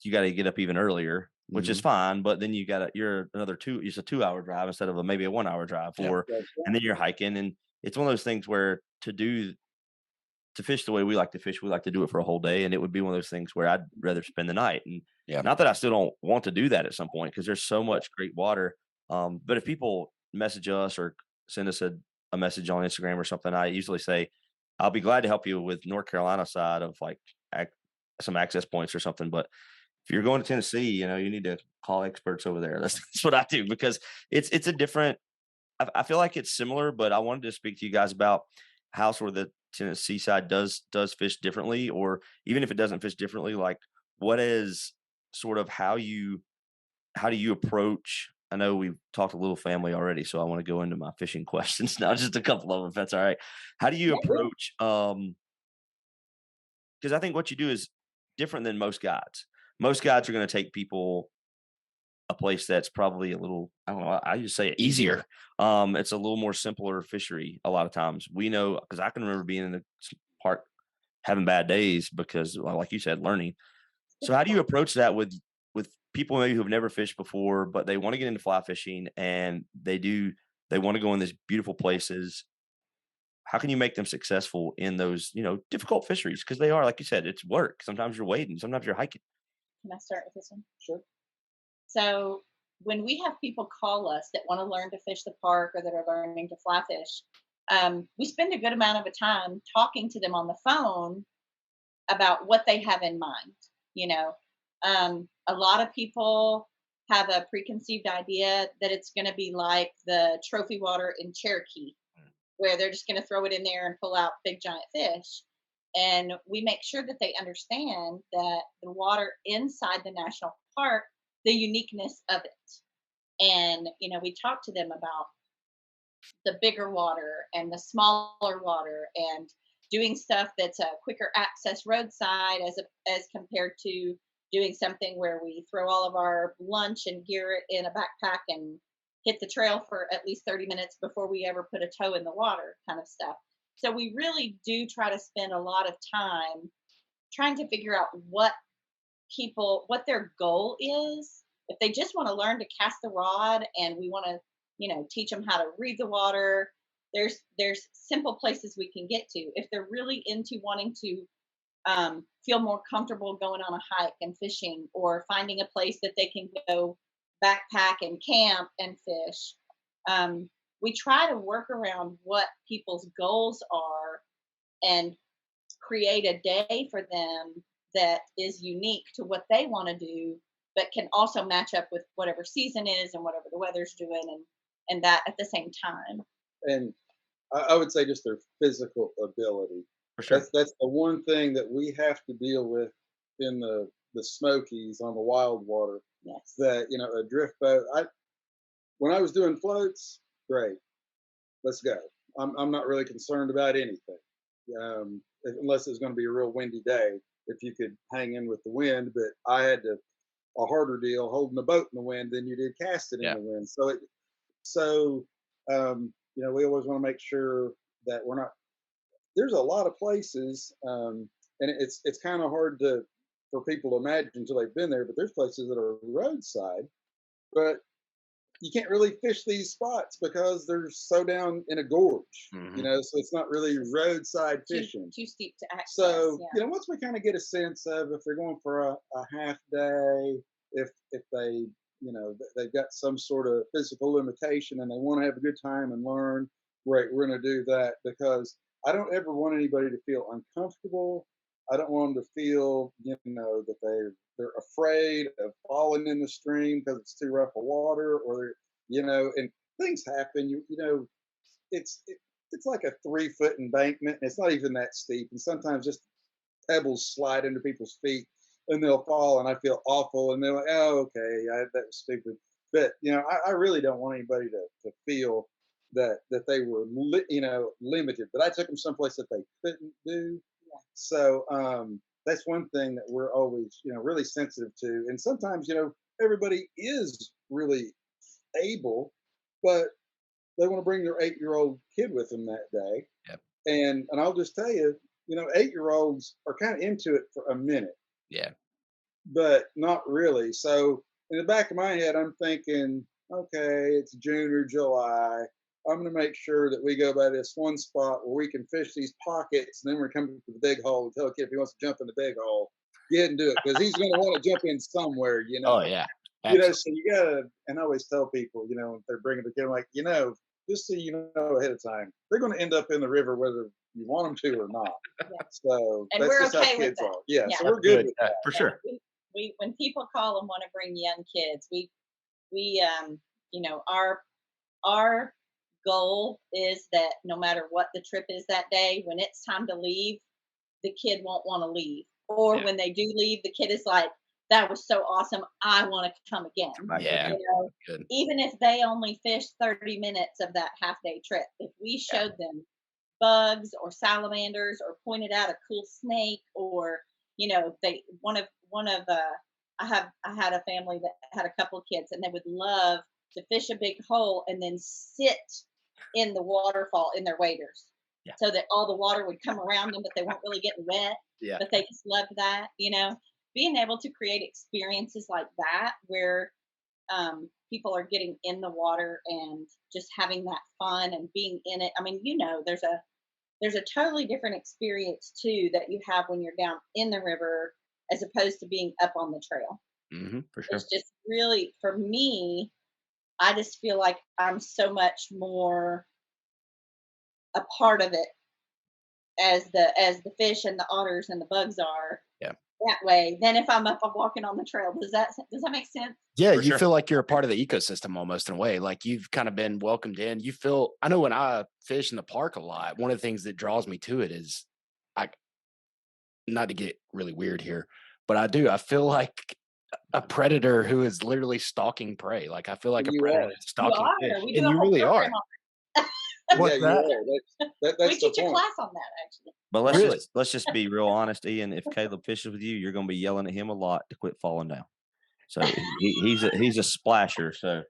you got to get up even earlier, which is Mhm. fine. But then you're another it's a 2 hour drive instead of maybe a 1 hour drive, Yeah. and then you're hiking, and it's one of those things where to fish the way we like to fish, we like to do it for a whole day, and it would be one of those things where I'd rather spend the night. And Yeah. not that I still don't want to do that at some point because there's so much great water. But if people message us or send us a message on Instagram or something, I usually say, I'll be glad to help you with North Carolina side of like some access points or something. But if you're going to Tennessee, you need to call experts over there. That's what I do because it's a different. I feel like it's similar, but I wanted to speak to you guys about how sort of the Tennessee side does fish differently, or even if it doesn't fish differently, like what is sort of how do you approach? I know we've talked a little family already, so I want to go into my fishing questions now, just a couple of them, if that's all right. How do you Yeah. approach? Because I think what you do is different than most guides. Most guides are going to take people a place that's probably a little, I don't know, I just say it easier. It's a little more simpler fishery a lot of times. We know because I can remember being in the park having bad days because, well, like you said, learning. So how do you approach that with people maybe who've never fished before, but they want to get into fly fishing and they want to go in these beautiful places? How can you make them successful in those, difficult fisheries? Because they are, like you said, it's work. Sometimes you're wading, sometimes you're hiking. Can I start with this one? Sure. So when we have people call us that want to learn to fish the park or that are learning to fly fish, we spend a good amount of time talking to them on the phone about what they have in mind. You know, a lot of people have a preconceived idea that it's going to be like the trophy water in Cherokee, where they're just going to throw it in there and pull out big giant fish. And we make sure that they understand that the water inside the national park, the uniqueness of it. And, we talk to them about the bigger water and the smaller water and doing stuff that's a quicker access roadside as compared to doing something where we throw all of our lunch and gear in a backpack and hit the trail for at least 30 minutes before we ever put a toe in the water kind of stuff. So we really do try to spend a lot of time trying to figure out what their goal is. If they just want to learn to cast the rod and we want to, teach them how to read the water, there's simple places we can get to. If they're really into wanting to feel more comfortable going on a hike and fishing or finding a place that they can go backpack and camp and fish, we try to work around what people's goals are and create a day for them that is unique to what they want to do, but can also match up with whatever season is and whatever the weather's doing and that at the same time. And I would say just their physical ability. For sure. That's the one thing that we have to deal with in the Smokies on the wild water. Yes. That a drift boat. When I was doing floats, great, let's go. I'm not really concerned about anything, unless it's going to be a real windy day. If you could hang in with the wind, but I had to a harder deal holding a boat in the wind than you did casting in Yeah. the wind. So we always want to make sure that we're not. There's a lot of places, and it's kind of hard to for people to imagine until they've been there. But there's places that are roadside, but you can't really fish these spots because they're so down in a gorge. Hmm. So it's not really roadside fishing. Too steep to access. So Yeah. once we kind of get a sense of if they're going for a half day, if they they've got some sort of physical limitation and they want to have a good time and learn, right, we're going to do that because I don't ever want anybody to feel uncomfortable. I don't want them to feel that they're afraid of falling in the stream because it's too rough a water, or and things happen. It's like a 3 foot embankment. And it's not even that steep, and sometimes just pebbles slide into people's feet and they'll fall, and I feel awful, and they're like, "Oh, okay, that was stupid." But I really don't want anybody to feel that they were limited. But I took them someplace that they couldn't do. Yeah. So that's one thing that we're always really sensitive to. And sometimes everybody is really able, but they want to bring their 8-year-old kid with them that day. Yep. And I'll just tell you, 8-year-olds are kind of into it for a minute, Yeah. but not really. So in the back of my head, I'm thinking, okay, it's June or July. I'm going to make sure that we go by this one spot where we can fish these pockets, and then we're coming to the big hole and tell a kid if he wants to jump in the big hole, get and do it, because he's going to want to jump in somewhere. Oh yeah. So you gotta, and I always tell people, if they're bringing the kid, I'm like, just so you know ahead of time, they're going to end up in the river whether you want them to or not. Yeah. So And that's we're just okay how with kids that. are. Yeah, Yeah. so we're good with that. For sure. We when people call and want to bring young kids, we our goal is that no matter what the trip is that day, when it's time to leave, the kid won't want to leave. Or Yeah. when they do leave, the kid is like, "That was so awesome. I want to come again." Yeah. Good. Even if they only fish 30 minutes of that half day trip, if we showed them bugs or salamanders or pointed out a cool snake, or they one of I had a family that had a couple of kids, and they would love to fish a big hole and then sit in the waterfall in their waders, Yeah. so that all the water would come around them, but they weren't really getting wet. Yeah. But they just loved that. Being able to create experiences like that where people are getting in the water and just having that fun and being in it. I mean, there's a totally different experience too that you have when you're down in the river as opposed to being up on the trail. For sure. It's just really, for me, I just feel like I'm so much more a part of it as the fish and the otters and the bugs are. Yeah. That way than if I'm walking on the trail. Does that make sense? Yeah, For you sure. feel like you're a part of the ecosystem almost in a way. Like you've kind of been welcomed in. I know when I fish in the park a lot, one of the things that draws me to it is not to get really weird here, but I feel like a predator who is literally stalking prey. Like I feel like a You predator are. that's stalking You fish. are. We And do a you whole really are. program on What's Yeah, that? you are. we That's the teach a point. class on that, actually. But Really? let's just be real honest, Ian. If Caleb fishes with you, you're going to be yelling at him a lot to quit falling down. So he's a splasher. So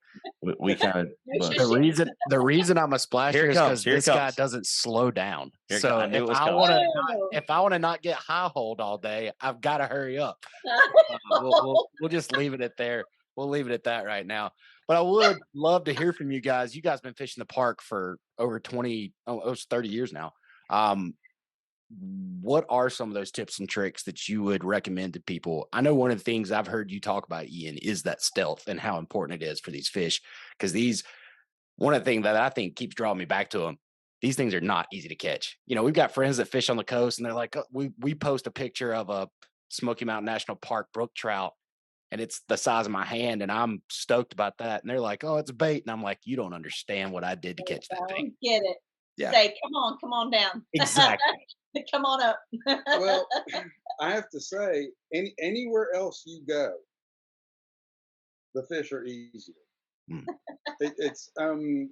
we kind of. The reason I'm a splasher Here it is comes, because here it this guy comes. doesn't slow down. Here it So comes. I knew it if was I coming. want to Oh. if I want to not get high hold all day, I've got to hurry up. We'll just leave it at there. We'll leave it at that right now. But I would love to hear from you guys. You guys been fishing the park for over 30 years now. What are some of those tips and tricks that you would recommend to people? I know one of the things I've heard you talk about, Ian, is that stealth and how important it is for these fish. Because one of the things that I think keeps drawing me back to them, these things are not easy to catch. We've got friends that fish on the coast and they're like, oh, we post a picture of a Smoky Mountain National Park brook trout and it's the size of my hand and I'm stoked about that. And they're like, oh, it's a bait. And I'm like, you don't understand what I did to catch that thing. Get it. Yeah. Say, come on down. Exactly. Come on up. Well, I have to say, anywhere else you go, the fish are easier. Mm. It's and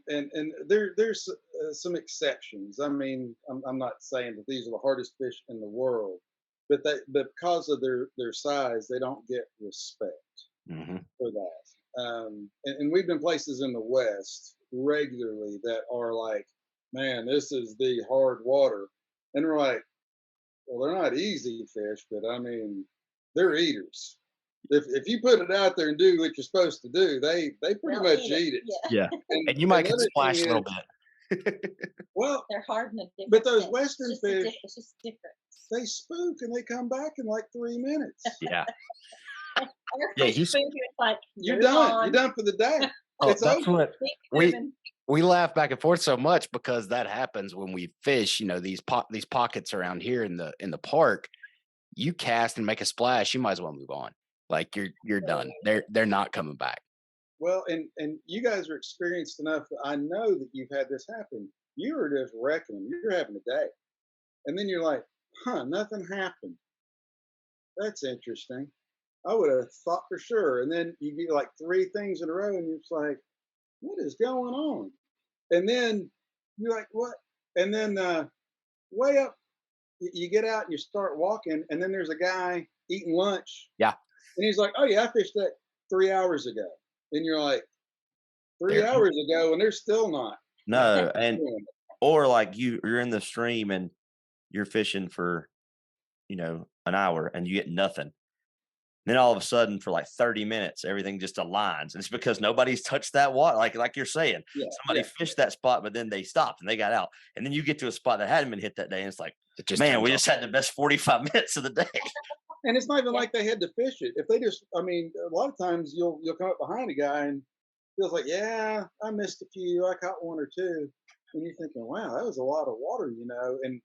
there's some exceptions. I mean, I'm not saying that these are the hardest fish in the world, but because of their size, they don't get respect. Mm-hmm. for that. And we've been places in the West regularly that are like, man, this is the hard water. And we're like, well, they're not easy fish, but I mean, they're eaters. If you put it out there and do what you're supposed to do, they pretty They'll much eat it. eat it. Yeah. Yeah. And you might the could other thing splash a little is, bit. well, They're hard in a different but those sense. Western It's just fish, it's just different. they spook and they come back in like 3 minutes. Yeah. Our Yeah, fish you food is like, You're move done. on, You're done for the day. Oh, It's that's over. what keep we moving. we laugh back and forth so much because that happens when we fish. You know, these pockets around here in the park. You cast and make a splash, you might as well move on. Like you're done. They're not coming back. Well, and you guys are experienced enough that I know that you've had this happen. You were just wrecking them. You're having a day. And then you're like, huh, nothing happened. That's interesting. I would have thought for sure. And then you get like 3 things in a row and you're just like, what is going on? And then you're like, what? And then way up, you get out and you start walking, and then there's a guy eating lunch. Yeah. And he's like, oh, yeah, I fished that 3 hours ago. And you're like, 3 There. hours ago, and they're still not. No, and doing it. or like you're in the stream and you're fishing for, an hour and you get nothing. Then all of a sudden, for like 30 minutes, everything just aligns, and it's because nobody's touched that water. Like you're saying, Yeah, somebody fished that spot, but then they stopped and they got out, and then you get to a spot that hadn't been hit that day, and it's like, It just man, turns we off. just had the best 45 minutes of the day. And it's not even Yeah. like they had to fish it. If they just, I mean, a lot of times you'll come up behind a guy and feels like, yeah, I missed a few, I caught 1 or 2, and you're thinking, wow, that was a lot of water, and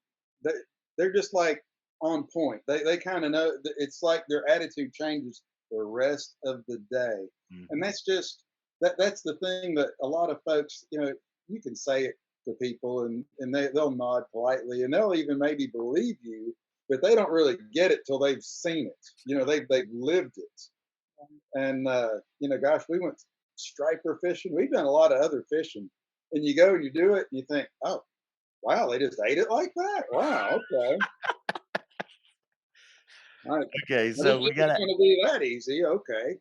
they're just like on point. They kind of know. It's like their attitude changes the rest of the day, Mhm. and that's just that's the thing that a lot of folks, you can say it to people, and they'll nod politely, and they'll even maybe believe you, but they don't really get it till they've seen it. They've lived it. And gosh, we went striper fishing. We've done a lot of other fishing, and you go and you do it, and you think, oh, wow, they just ate it like that. Wow, okay. All right. Okay, I so didn't we think it was gotta going to be that easy. Okay.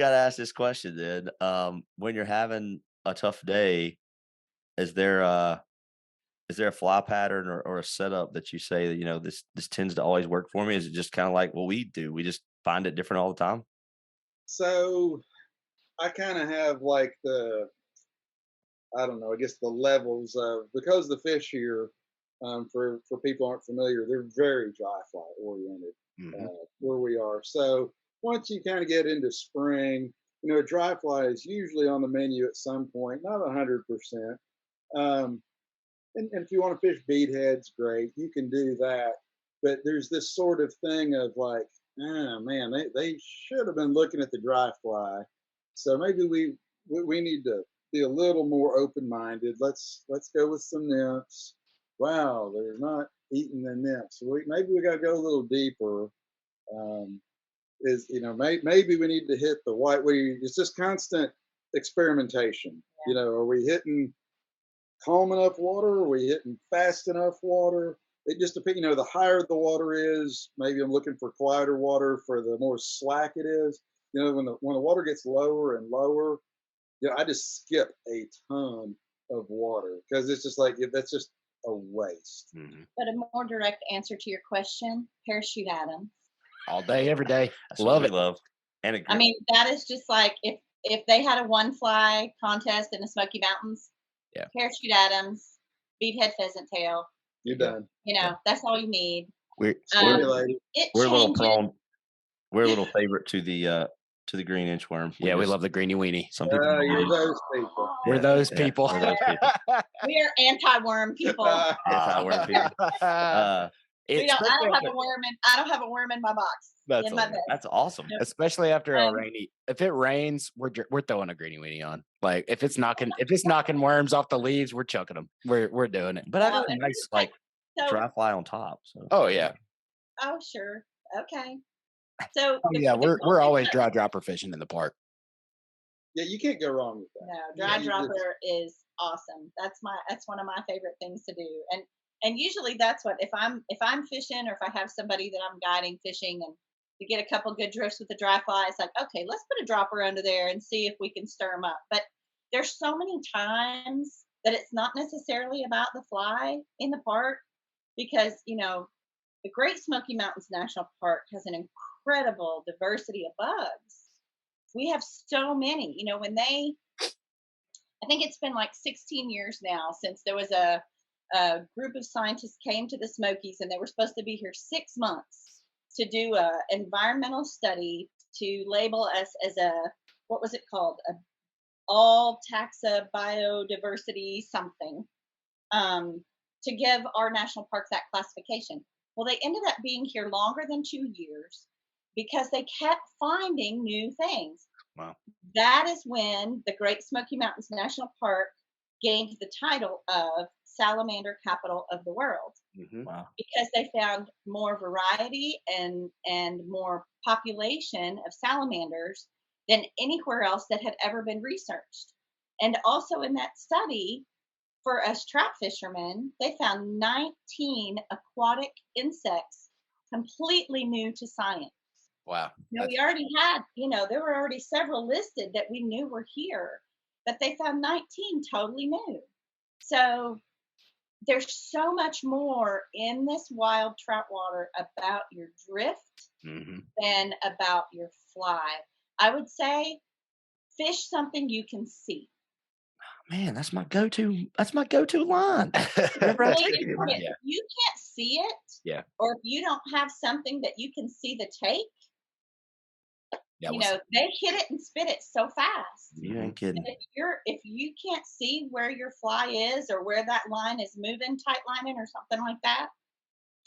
ask this question then. When you're having a tough day, is there a fly pattern or a setup that you say that this tends to always work for me? Is it just kind of like what we do? We just find it different all the time? So I kind of have like I don't know, I guess the levels of, because the fish here, for people who aren't familiar, they're very dry fly oriented. Mhm. Where we are. So once you kind of get into spring, a dry fly is usually on the menu at some point, not 100%. And if you want to fish beadheads, great, you can do that. But there's this sort of thing of like, oh man, they should have been looking at the dry fly. So maybe we need to be a little more open minded. Let's go with some nymphs. Wow, they're not eating the nymphs. Maybe we got to go a little deeper. Maybe we need to hit the white. It's just constant experimentation. Yeah. Are we hitting calm enough water? Are we hitting fast enough water? It just depends. The higher the water is, maybe I'm looking for quieter water. For the more slack it is, when the water gets lower and lower, I just skip a ton of water because it's just like that's just a waste. Mhm. But a more direct answer to your question, parachute Adams. All day, every day. That's Love what we it. love. And a I mean, that is just like if they had a one fly contest in the Smoky Mountains, Yeah. parachute Adams, beadhead pheasant tail. You're Yeah. done. That's all you need. We're Stimulated. It we're a little changes. prone. We're a little favorite to the green inchworm. we just- love the greeny weenie. some people. You're hate it. those people. We're Yeah, those yeah, people. we're those people. We are anti-worm people. Anti-worm people. I don't have a worm in. I don't have a worm in my box. That's in my all right. bed. That's awesome. Nope. Especially after a Um, rainy. If it rains, we're throwing a greeny weenie on. Like if it's knocking worms off the leaves, we're chucking them. We're doing it. But I Well, got a and nice like so. dry fly on top. So Oh yeah. Oh sure. Okay. So Oh yeah. the We're always dry dropper fishing in the park. Yeah, you can't go wrong with that. No, dry dropper is awesome. That's one of my favorite things to do. And usually that's what if I'm fishing or if I have somebody that I'm guiding fishing and We get a couple good drifts with the dry fly. It's like, okay, let's put a dropper under there and see if we can stir them up. But there's so many times that it's not necessarily about the fly in the park because, the Great Smoky Mountains National Park has an incredible diversity of bugs. We have so many. I think it's been like 16 years now since there was a group of scientists came to the Smokies and they were supposed to be here 6 months to do a environmental study to label us as what was it called? A all taxa biodiversity something to give our national parks that classification. Well, they ended up being here longer than 2 years because they kept finding new things. Wow. That is when the Great Smoky Mountains National Park gained the title of salamander capital of the world. Mm-hmm. Wow. Because they found more variety and more population of salamanders than anywhere else that had ever been researched. And also in that study, for us trout fishermen, they found 19 aquatic insects completely new to science. Wow. Now, we already had, there were already several listed that we knew were here, but they found 19 totally new. So there's so much more in this wild trout water about your drift than about your fly. I would say fish something you can see. Man, that's my go-to. That's my go-to line. Whenever I take it, If you can't see it, or if you don't have something that you can see the take, they hit it and spit it so fast. You ain't kidding. If you can't see where your fly is or where that line is moving, tight lining or something like that,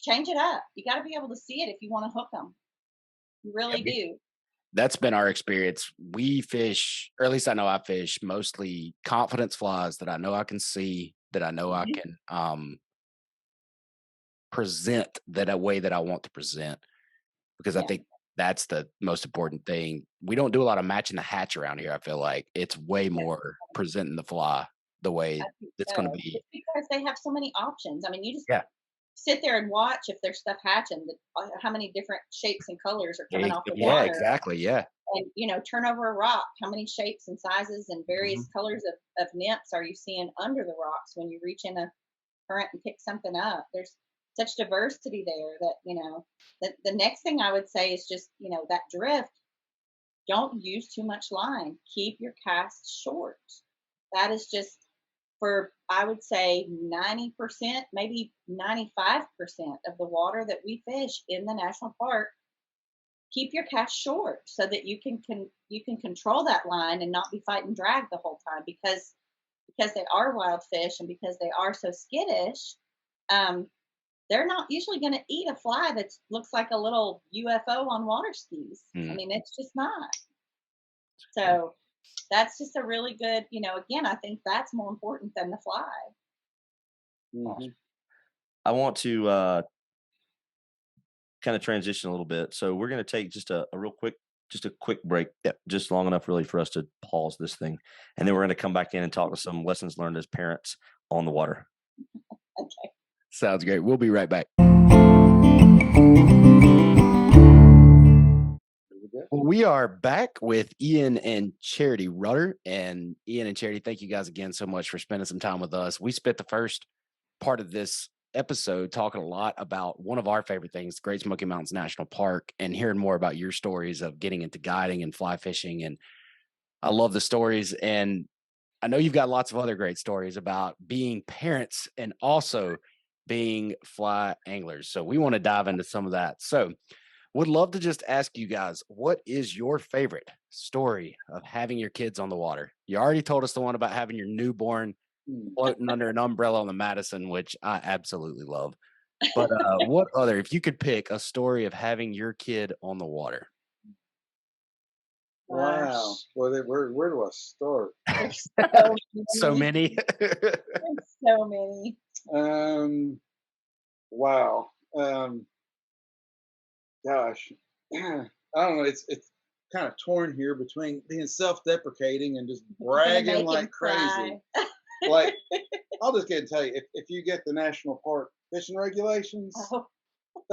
change it up. You got to be able to see it if you want to hook them. You really do. That's been our experience. We fish, or at least I know I fish, mostly confidence flies that I know I can see, that I know I can present that a way that I want to present. Because I think that's the most important thing. We don't do a lot of matching the hatch around here. I feel like it's way more presenting the fly the way it's going to be. It's because they have so many options. I mean, you just sit there and watch if there's stuff hatching, how many different shapes and colors are coming off the water. Yeah, exactly. Yeah. And, turn over a rock. How many shapes and sizes and various colors of nymphs are you seeing under the rocks when you reach in a current and pick something up? There's such diversity there that, the next thing I would say is just, that drift. Don't use too much line. Keep your casts short. That is just for, I would say 90%, maybe 95% of the water that we fish in the national park. Keep your cast short so that you can control that line and not be fighting drag the whole time because they are wild fish and because they are so skittish. They're not usually going to eat a fly that looks like a little UFO on water skis. I mean, it's just not. So that's just a really good, again, I think that's more important than the fly. Mm-hmm. I want to kind of transition a little bit. So we're going to take just a quick break, just long enough really for us to pause this thing. And then we're going to come back in and talk to some lessons learned as parents on the water. Okay. Sounds great. We'll be right back. Well, we are back with Ian and Charity Rutter. And Ian and Charity, thank you guys again so much for spending some time with us. We spent the first part of this episode talking a lot about one of our favorite things, Great Smoky Mountains National Park, and hearing more about your stories of getting into guiding and fly fishing. And I love the stories. And I know you've got lots of other great stories about being parents and also being fly anglers. So we want to dive into some of that. So would love to just ask you guys, what is your favorite story of having your kids on the water? You already told us the one about having your newborn floating under an umbrella on the Madison, which I absolutely love. But what other, if you could pick a story of having your kid on the water? Wow. Well, where do I start? So many. So many. Wow. Gosh, I don't know. It's kind of torn here between being self-deprecating and just bragging like crazy. I'll just get and tell you, if you get the national park fishing regulations,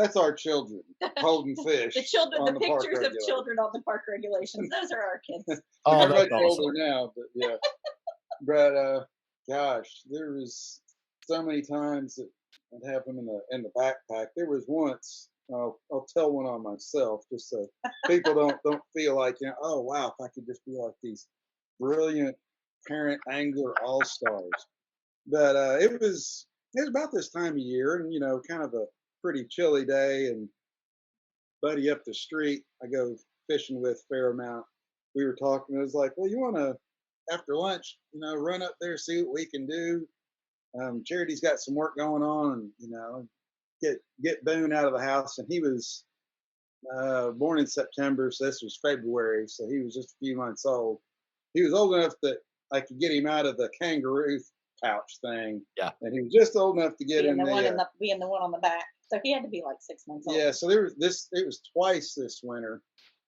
That's our children holding fish. The children, on the park pictures of regulations. children on the park regulations. Those are our kids. Oh, They're that's much awesome. older now, but yeah. But gosh, there was so many times that I'd have them in the backpack. There was once. I'll tell one on myself, just so people don't feel like, oh wow, if I could just be like these brilliant parent angler all stars. But it was about this time of year, and kind of a pretty chilly day, and buddy up the street I go fishing with fair amount. We were talking. It was like, well, you want to after lunch, run up there, see what we can do. Charity's got some work going on, and get Boone out of the house. And he was born in September, so this was February, so he was just a few months old. He was old enough that I could get him out of the kangaroo pouch thing. Yeah. And he was just old enough to get being in the one the being the one on the back. So he had to be like 6 months old. yeah. So it was twice this winter,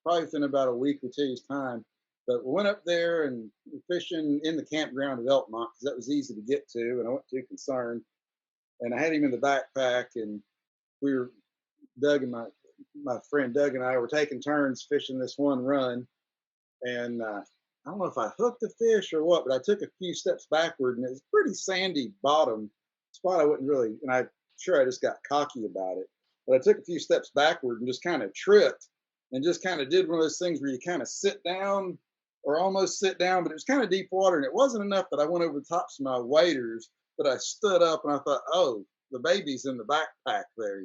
probably within about a week or two's time. But we went up there and fishing in the campground at Elkmont because that was easy to get to, and I wasn't too concerned. And I had him in the backpack, and we were Doug and my friend Doug and I were taking turns fishing this one run, and I don't know if I hooked a fish or what, but I took a few steps backward, and it was a pretty sandy bottom spot. I wouldn't really, and I'm sure I just got cocky about it, but I took a few steps backward and just kind of tripped and just kind of did one of those things where you kind of sit down or almost sit down, but it was kind of deep water, and it wasn't enough that I went over the tops of my waders, but I stood up and I thought, oh, the baby's in the backpack there,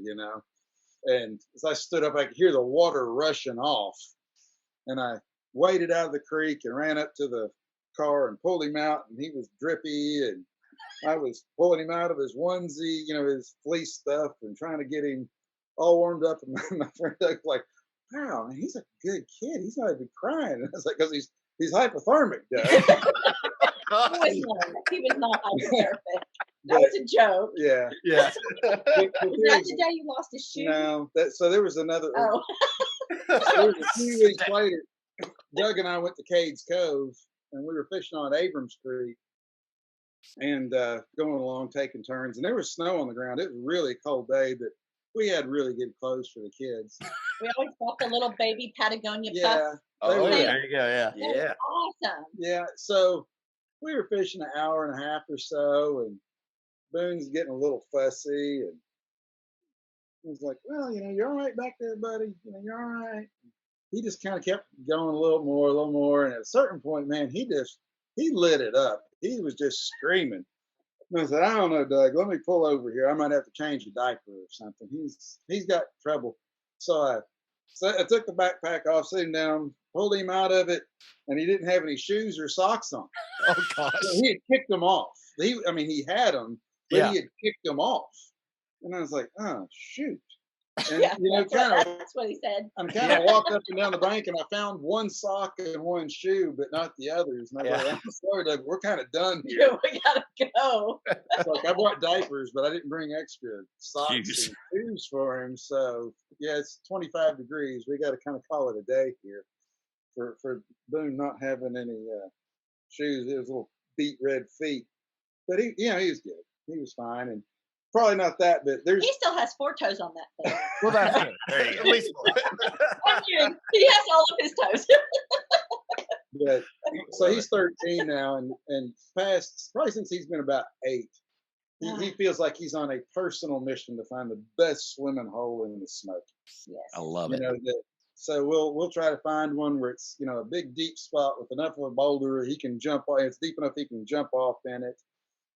And as I stood up, I could hear the water rushing off. And I waded out of the creek and ran up to the car and pulled him out. And he was drippy. And I was pulling him out of his onesie, his fleece stuff, and trying to get him all warmed up. And my friend Doug was like, wow, man, he's a good kid. He's not even crying. And I was like, because he's hypothermic, Doug. He was not hypothermic. That was a joke. Yeah. Yeah. Is that the day you lost his shoe? No. So there was another. Oh. There was a few weeks later, Doug and I went to Cades Cove, and we were fishing on Abrams Creek, and going along, taking turns. And there was snow on the ground. It was really a cold day, but we had really good clothes for the kids. We always bought the little baby Patagonia Yeah. puffs. Oh, yeah. There you go. Yeah. That was awesome. Yeah. So we were fishing an hour and a half or so, and Boone's getting a little fussy, and he was like, well, you're all right back there, buddy. You're all right. He just kind of kept going a little more. And at a certain point, man, he lit it up. He was just screaming. And I said, I don't know, Doug, let me pull over here. I might have to change a diaper or something. He's got trouble. So I took the backpack off, set him down, pulled him out of it, and he didn't have any shoes or socks on. Oh gosh. So he had kicked them off. He had them, but Yeah. he had kicked them off. And I was like, oh, shoot. And, Yeah, kind of, that's what he said. I'm kind of walked up and down the bank, and I found one sock and one shoe, but not the others. And I was like, I'm sorry, Doug, we're kind of done here. We gotta go. It's like I brought diapers, but I didn't bring extra socks Shoes. and shoes for him. So yeah, it's 25 degrees. We got to kind of call it a day here for Boone not having any shoes. It was little beet red feet, but he was good. He was fine, and probably not that, but there's. He still has 4 toes on that thing. Well, that's good. There you At go. least I'm kidding. He has all of his toes. But so he's 13 now, and past probably since he's been about 8, he feels like he's on a personal mission to find the best swimming hole in the Smoky. Yes. I love it. So we'll try to find one where it's a big deep spot with enough of a boulder he can jump off. It's deep enough he can jump off in it,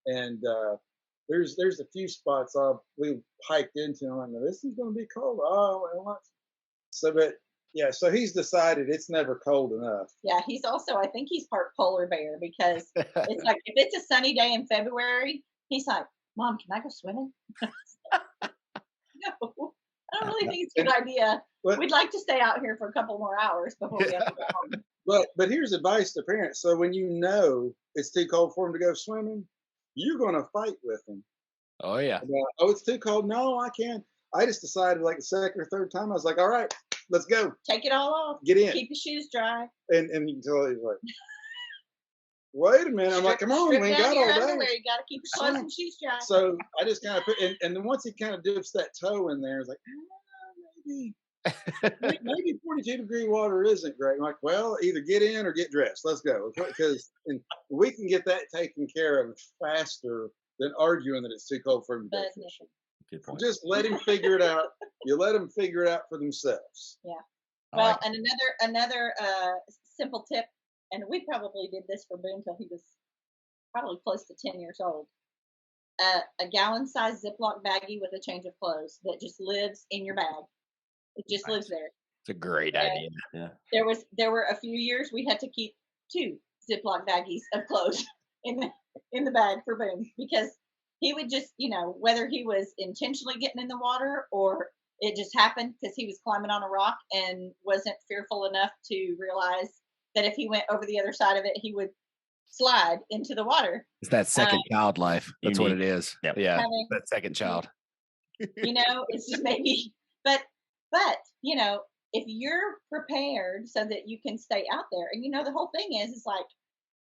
and there's a few spots we hiked into. And I'm like, this is going to be cold. Oh well, so but. Yeah, so he's decided it's never cold enough. Yeah, he's also, I think he's part polar bear because it's like if it's a sunny day in February, he's like, Mom, can I go swimming? No, I don't really think it's a good idea. We'd like to stay out here for a couple more hours before we have to go home. But here's advice to parents. So when you know it's too cold for him to go swimming, you're going to fight with him. Oh yeah. It's too cold. No, I can't. I just decided like the second or third time, I was like, all right, let's go. Take it all off. Get in. Keep your shoes dry. And until he's like, wait a minute. I'm like, come on, strip we ain't down got your all day. underwear. You got to keep your clothes and shoes dry. So I just kind of put, and then once he kind of dips that toe in there, it's like, maybe 42-degree water isn't great. I'm like, well, either get in or get dressed. Let's go. Because we can get that taken care of faster than arguing that it's too cold for him to go fishing. Good point. Just let him figure it out. You let them figure it out for themselves. Yeah. I Well, like and another simple tip, and we probably did this for Boone until he was probably close to 10 years old. A gallon-sized Ziploc baggie with a change of clothes that just lives in your bag. It just lives there. It's a great idea. Yeah. There were a few years we had to keep 2 Ziploc baggies of clothes in the bag for Boone because he would just, whether he was intentionally getting in the water or it just happened because he was climbing on a rock and wasn't fearful enough to realize that if he went over the other side of it, he would slide into the water. It's that second child life. That's what it is. Yep. Yeah, that second child. It's just maybe, but if you're prepared so that you can stay out there, and the whole thing is like,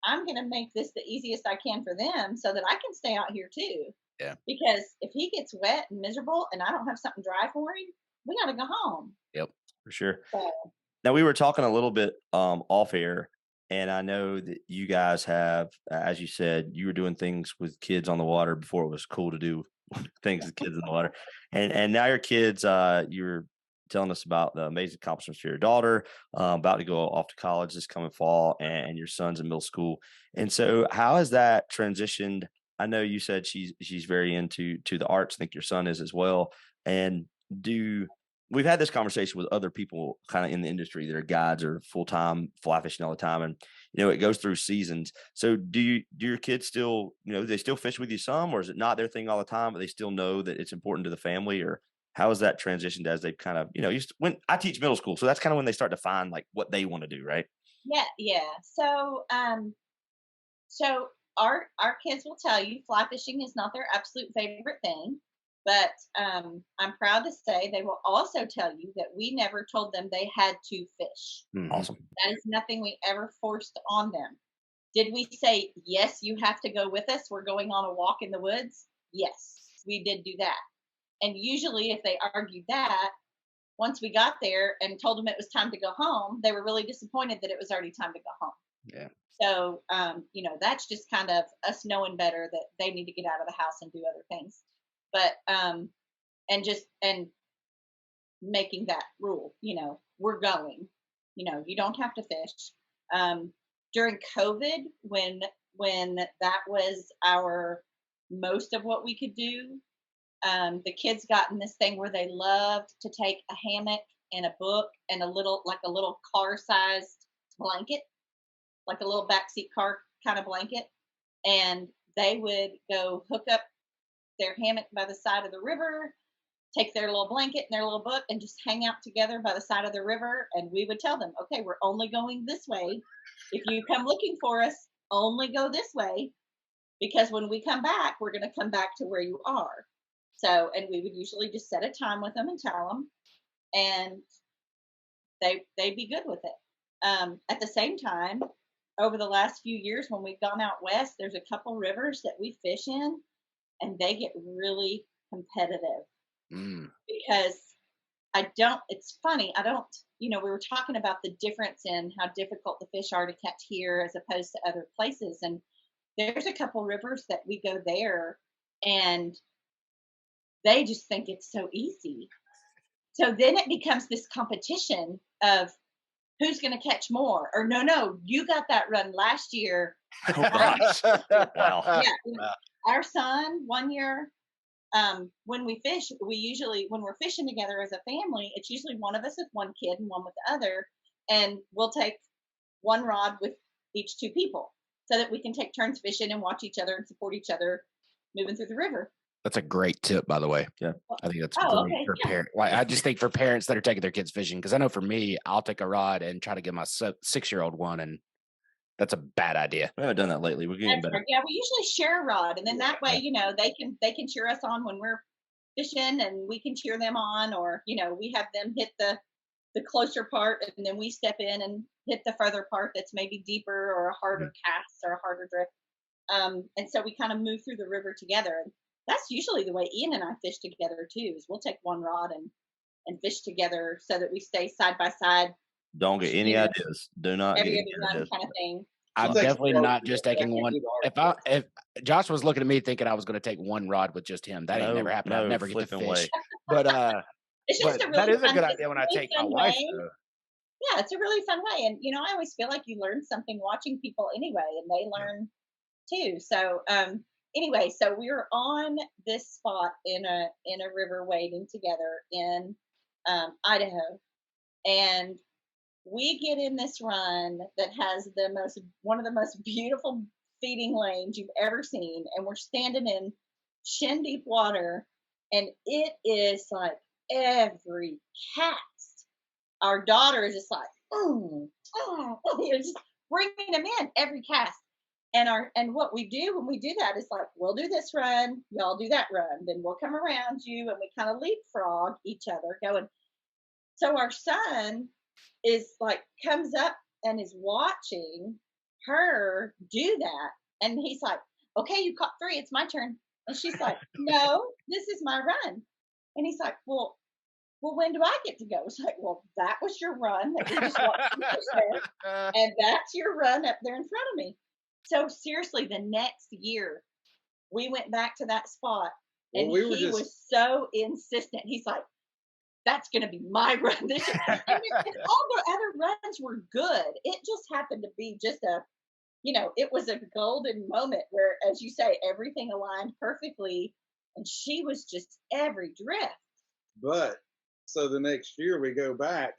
I'm going to make this the easiest I can for them so that I can stay out here too. Yeah. Because if he gets wet and miserable and I don't have something dry for him, we got to go home. Yep. For sure. So, Now, we were talking a little bit off air, and I know that you guys have, as you said, you were doing things with kids on the water before it was cool to do things with kids in the water. And now your kids, you're telling us about the amazing accomplishments for your daughter, about to go off to college this coming fall, and your son's in middle school. And so how has that transitioned? I know you said she's very into the arts. I think your son is as well. And we've had this conversation with other people kind of in the industry that are guides or full-time fly fishing all the time. And, it goes through seasons. So do your kids still, they still fish with you some, or is it not their thing all the time, but they still know that it's important to the family? Or how has that transitioned as they've kind of, when I teach middle school, so that's kind of when they start to find like what they want to do, right? Yeah. So, our kids will tell you fly fishing is not their absolute favorite thing, but I'm proud to say they will also tell you that we never told them they had to fish. Awesome. That is nothing we ever forced on them. Did we say, yes, you have to go with us? We're going on a walk in the woods? Yes, we did do that. And usually if they argued that, once we got there and told them it was time to go home, they were really disappointed that it was already time to go home. Yeah. So, that's just kind of us knowing better that they need to get out of the house and do other things. But, and making that rule, we're going, you don't have to fish. During COVID, when that was most of what we could do, the kids got in this thing where they loved to take a hammock and a book and a little car-sized blanket, like a little backseat car kind of blanket, and they would go hook up their hammock by the side of the river, take their little blanket and their little book, and just hang out together by the side of the river. And we would tell them, okay, we're only going this way. If you come looking for us, only go this way, because when we come back, we're going to come back to where you are. So, and we would usually just set a time with them and tell them, and they'd be good with it. At the same time, over the last few years, when we've gone out west, there's a couple rivers that we fish in, and they get really competitive because it's funny. We were talking about the difference in how difficult the fish are to catch here as opposed to other places. And there's a couple rivers that we go there and they just think it's so easy. So then it becomes this competition of who's going to catch more, or no, you got that run last year. Oh, gosh. Wow. Yeah. Our son, one year, when we fish, when we're fishing together as a family, it's usually one of us with one kid and one with the other. And we'll take one rod with each 2 people so that we can take turns fishing and watch each other and support each other moving through the river. That's a great tip, by the way. Yeah. I think that's great for parents. Like, I just think for parents that are taking their kids fishing, because I know for me, I'll take a rod and try to give my 6-year-old one, and that's a bad idea. We haven't done that lately. We're getting better. Yeah, we usually share a rod, and then that way, they can cheer us on when we're fishing, and we can cheer them on, or we have them hit the the closer part, and then we step in and hit the further part that's maybe deeper or a harder cast or a harder drift. And so we kind of move through the river together. And that's usually the way Ian and I fish together too. Is we'll take one rod and fish together so that we stay side by side. Don't get any ideas. Do not get Every any other run ideas. kind of thing. I'm Takes definitely both not of just us. I taking can't one. do the If hard Josh was looking at me thinking I was going to take one rod with just him, that ain't never happened. I'd No never get to flipping fish. way. But It's just but a that really is a fun, good it's idea a when I really take my fun wife. way. Though. Yeah, it's a really fun way, and I always feel like you learn something watching people anyway, and they learn too. So anyway, so we were on this spot in a river wading together in Idaho, and we get in this run that has one of the most beautiful feeding lanes you've ever seen, and we're standing in shin deep water, and it is like every cast. Our daughter is just like, just bringing them in every cast. And what we do when we do that is like, we'll do this run, y'all do that run, then we'll come around you, and we kind of leapfrog each other going. So our son is like comes up and is watching her do that, and he's like, okay, you caught 3, it's my turn. And she's like, no, this is my run. And he's like, well, when do I get to go? It's like, well, that was your run that we just watched you fish there, and that's your run up there in front of me. So seriously, the next year we went back to that spot, and Well, we he was so insistent. He's like, that's going to be my run this year. And all the other runs were good. It just happened to be just it was a golden moment where, as you say, everything aligned perfectly, and she was just every drift. But so the next year we go back,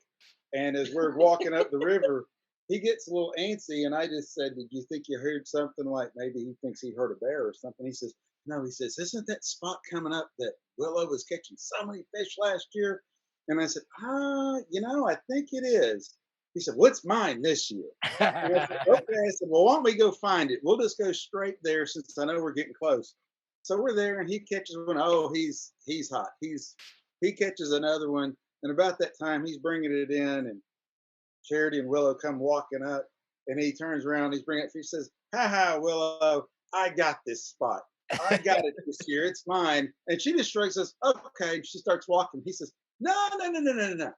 and as we're walking up the river, he gets a little antsy, and I just said, "Did you think you heard something? Like maybe he thinks he heard a bear or something?" He says, "No." He says, "Isn't that spot coming up that Willow was catching so many fish last year?" And I said, I think it is." He said, "Well, it's mine this year." And I said, "Okay." I said, "Well, why don't we go find it? We'll just go straight there since I know we're getting close." So we're there, and he catches one. Oh, he's hot. He catches another one, and about that time, he's bringing it in, and Charity and Willow come walking up, and he turns around, he's bringing it. He says, "Ha ha, Willow, I got this spot. I got it this year. It's mine." And she just shrugs, says, "Okay." She starts walking. He says, "No, no, no, no, no, no.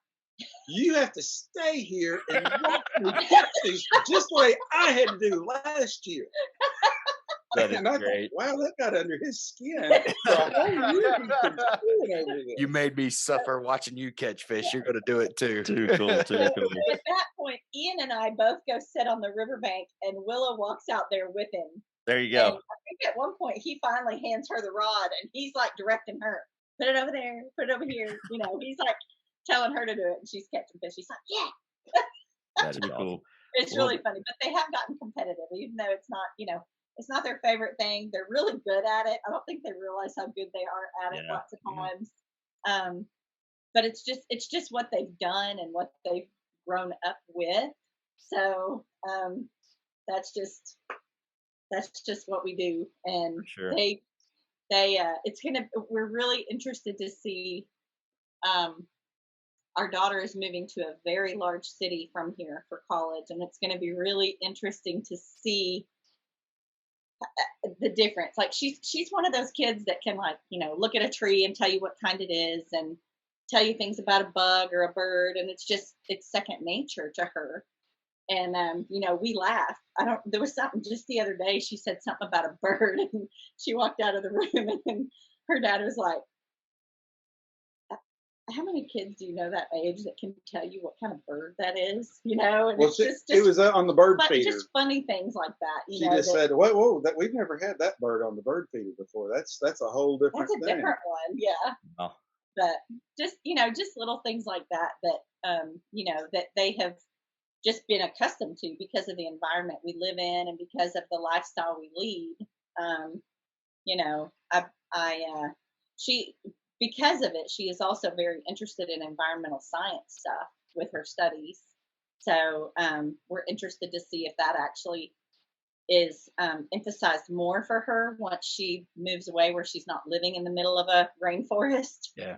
You have to stay here and watch me catch these just the way I had to do last year." That is And I great. thought, wow, that got under his skin. For a whole year he's been stewing over this. You made me suffer watching you catch fish. You're going to do it too. Too cool. Too So cool. at that point, Ian and I both go sit on the riverbank, and Willow walks out there with him. There you And go. I think at one point he finally hands her the rod, and he's like directing her, put it over there, put it over here. He's like telling her to do it, and she's catching fish. He's like, yeah. That's Too cool. It's Well, really funny, but they have gotten competitive, even though it's not their favorite thing. They're really good at it. I don't think they realize how good they are at it Yeah. lots of times. But it's just what they've done and what they've grown up with. So that's just what we do, and For sure. we're really interested to see. Our daughter is moving to a very large city from here for college, and it's going to be really interesting to see the difference. Like she's one of those kids that can look at a tree and tell you what kind it is, and tell you things about a bug or a bird, and it's second nature to her. And we laugh. There was something just the other day. She said something about a bird, and she walked out of the room, and her dad was like, "How many kids do you know that age that can tell you what kind of bird that is?" And Well, it was on the bird feeder. Just funny things like that. She just said, "Whoa, that we've never had that bird on the bird feeder before. That's a whole different that's a thing." different one, yeah. Oh. But just little things like that that they have just been accustomed to because of the environment we live in and because of the lifestyle we lead. She because of it, she is also very interested in environmental science stuff with her studies. So we're interested to see if that actually is emphasized more for her once she moves away, where she's not living in the middle of a rainforest. Yeah.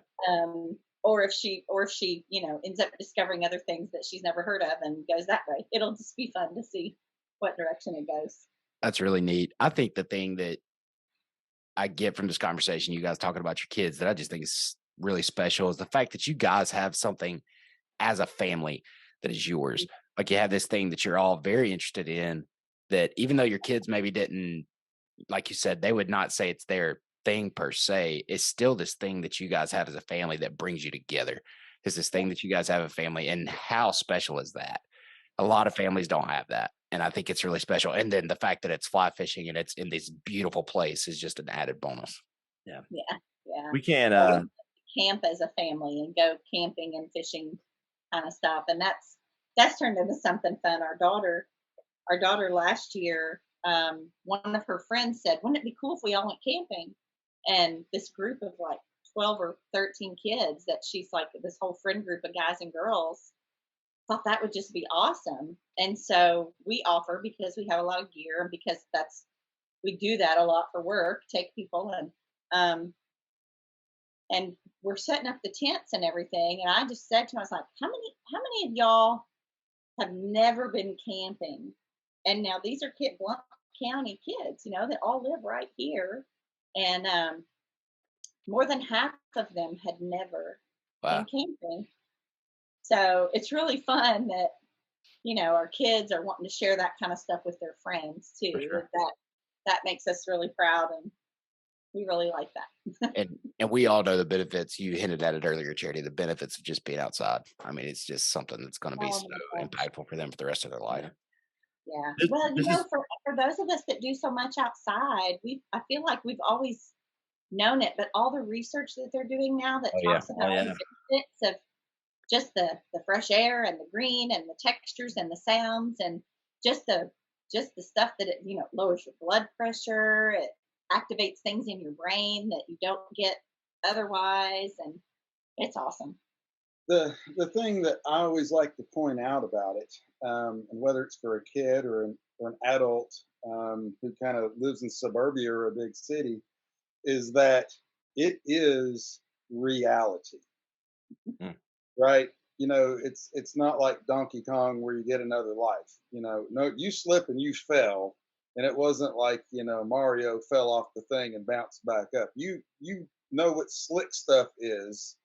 or if she ends up discovering other things that she's never heard of and goes that way. It'll just be fun to see what direction it goes. That's really neat. I think the thing that I get from this conversation, you guys talking about your kids, that I just think is really special is the fact that you guys have something as a family that is yours. Like you have this thing that you're all very interested in, that even though your kids maybe didn't, like you said, they would not say it's their thing per se, it's still this thing that you guys have as a family that brings you together. It's this thing that you guys have a family. And how special is that? A lot of families don't have that. And I think it's really special. And then the fact that it's fly fishing and it's in this beautiful place is just an added bonus. Yeah. We can't. Yeah, we camp as a family and go camping and fishing kind of stuff, and that's turned into something fun. Our daughter last year, one of her friends said, "Wouldn't it be cool if we all went camping?" And this group of like 12 or 13 kids, that she's like, this whole friend group of guys and girls, thought that would just be awesome. And so we offer, because we have a lot of gear and because we do that a lot for work, take people and we're setting up the tents and everything. And I just said to him, I was like, how many of y'all have never been camping? And now these are Blount County kids, that all live right here. And more than half of them had never been camping. So it's really fun that, our kids are wanting to share that kind of stuff with their friends too. Sure. That makes us really proud, and we really like that. and we all know the benefits. You hinted at it earlier, Charity, the benefits of just being outside. I mean, it's just something that's going to be so impactful for them for the rest of their life. Yeah. Well, for those of us that do so much outside, I feel like we've always known it, but all the research that they're doing now that talks about the benefits of just the fresh air and the green and the textures and the sounds and just the stuff that it lowers your blood pressure, it activates things in your brain that you don't get otherwise, and it's awesome. The thing that I always like to point out about it, and whether it's for a kid or an adult who kind of lives in suburbia or a big city, is that it is reality. Mm. Right? It's not like Donkey Kong where you get another life. No, you slip and you fell, and it wasn't like Mario fell off the thing and bounced back up. You know what slick stuff is,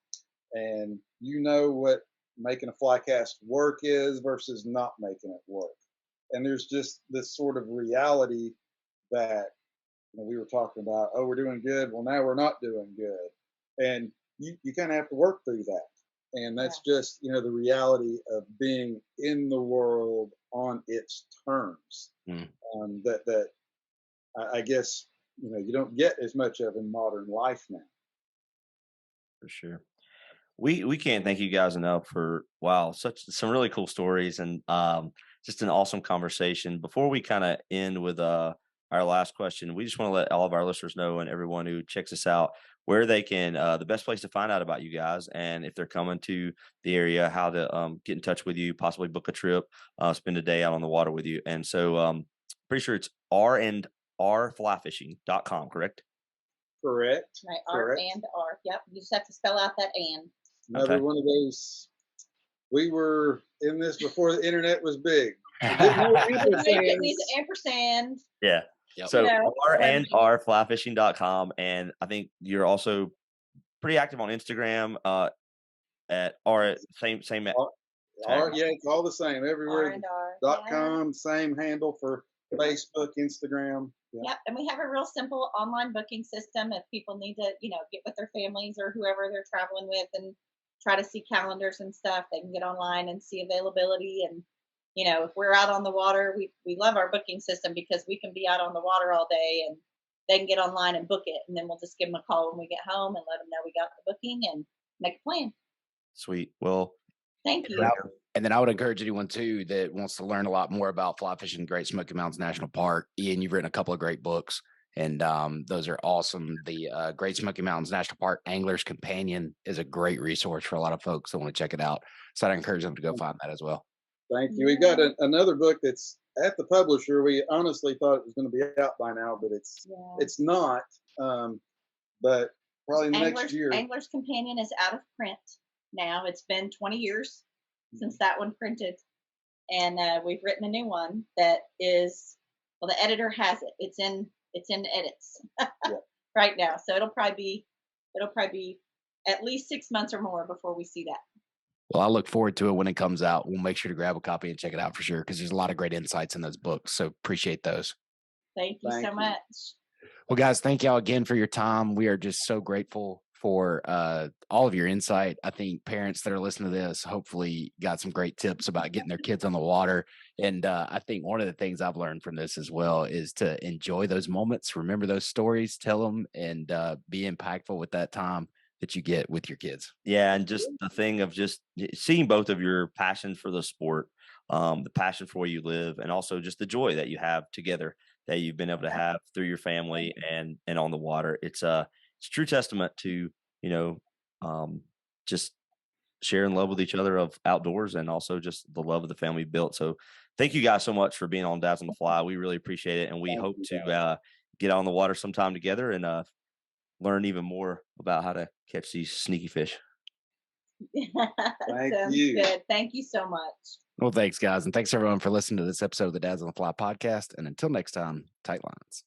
and you know what making a fly cast work is versus not making it work. And there's just this sort of reality that we were talking about. Oh, we're doing good. Well, now we're not doing good, and you kind of have to work through that. And that's just, the reality of being in the world on its terms. That I guess, you don't get as much of in modern life now. For sure. We can't thank you guys enough for some really cool stories and just an awesome conversation. Before we kind of end with our last question, we just want to let all of our listeners know and everyone who checks us out where they can the best place to find out about you guys, and if they're coming to the area, how to get in touch with you, possibly book a trip, spend a day out on the water with you. And so pretty sure it's randrflyfishing.com, correct? Correct. Right, R and R. Yep. You just have to spell out that and. Another one of those. We were in this before the internet was big. It needs an ampersand. Yeah. Yep. So randrflyfishing.com, and I think you're also pretty active on Instagram at same it's all the same everywhere. .com, same handle for Facebook, Instagram. Yep, and we have a real simple online booking system if people need to, get with their families or whoever they're traveling with and try to see calendars and stuff. They can get online and see availability. And if we're out on the water, we love our booking system because we can be out on the water all day and they can get online and book it. And then we'll just give them a call when we get home and let them know we got the booking and make a plan. Sweet. Well, thank you. And then I would encourage anyone too that wants to learn a lot more about fly fishing in Great Smoky Mountains National Park. Ian, you've written a couple of great books, and those are awesome. The Great Smoky Mountains National Park Angler's Companion is a great resource for a lot of folks that want to check it out. So I'd encourage them to go find that as well. Thank you. We got another book that's at the publisher. We honestly thought it was going to be out by now, but it's not. But probably next year. Angler's Companion is out of print. now. It's been 20 years since that one printed, and we've written a new one that is, well, the editor has it. It's in edits right now, so it'll probably be at least 6 months or more before we see that. Well, I look forward to it when it comes out. We'll make sure to grab a copy and check it out for sure, because there's a lot of great insights in those books. So appreciate those. Thank you so much. Well, guys, thank y'all again for your time. We are just so grateful for all of your insight. I think parents that are listening to this hopefully got some great tips about getting their kids on the water. And I think one of the things I've learned from this as well is to enjoy those moments, remember those stories, tell them, and be impactful with that time that you get with your kids. Yeah, and just the thing of just seeing both of your passion for the sport, the passion for where you live, and also just the joy that you have together that you've been able to have through your family and on the water. It's a true testament to, you know, just sharing love with each other of outdoors, and also just the love of the family built. So thank you guys so much for being on Dads on the Fly. We really appreciate it, and we hope to get on the water sometime together and learn even more about how to catch these sneaky fish. Sounds good. Thank you so much. Well, thanks, guys. And thanks, everyone, for listening to this episode of the Dads on the Fly podcast. And until next time, tight lines.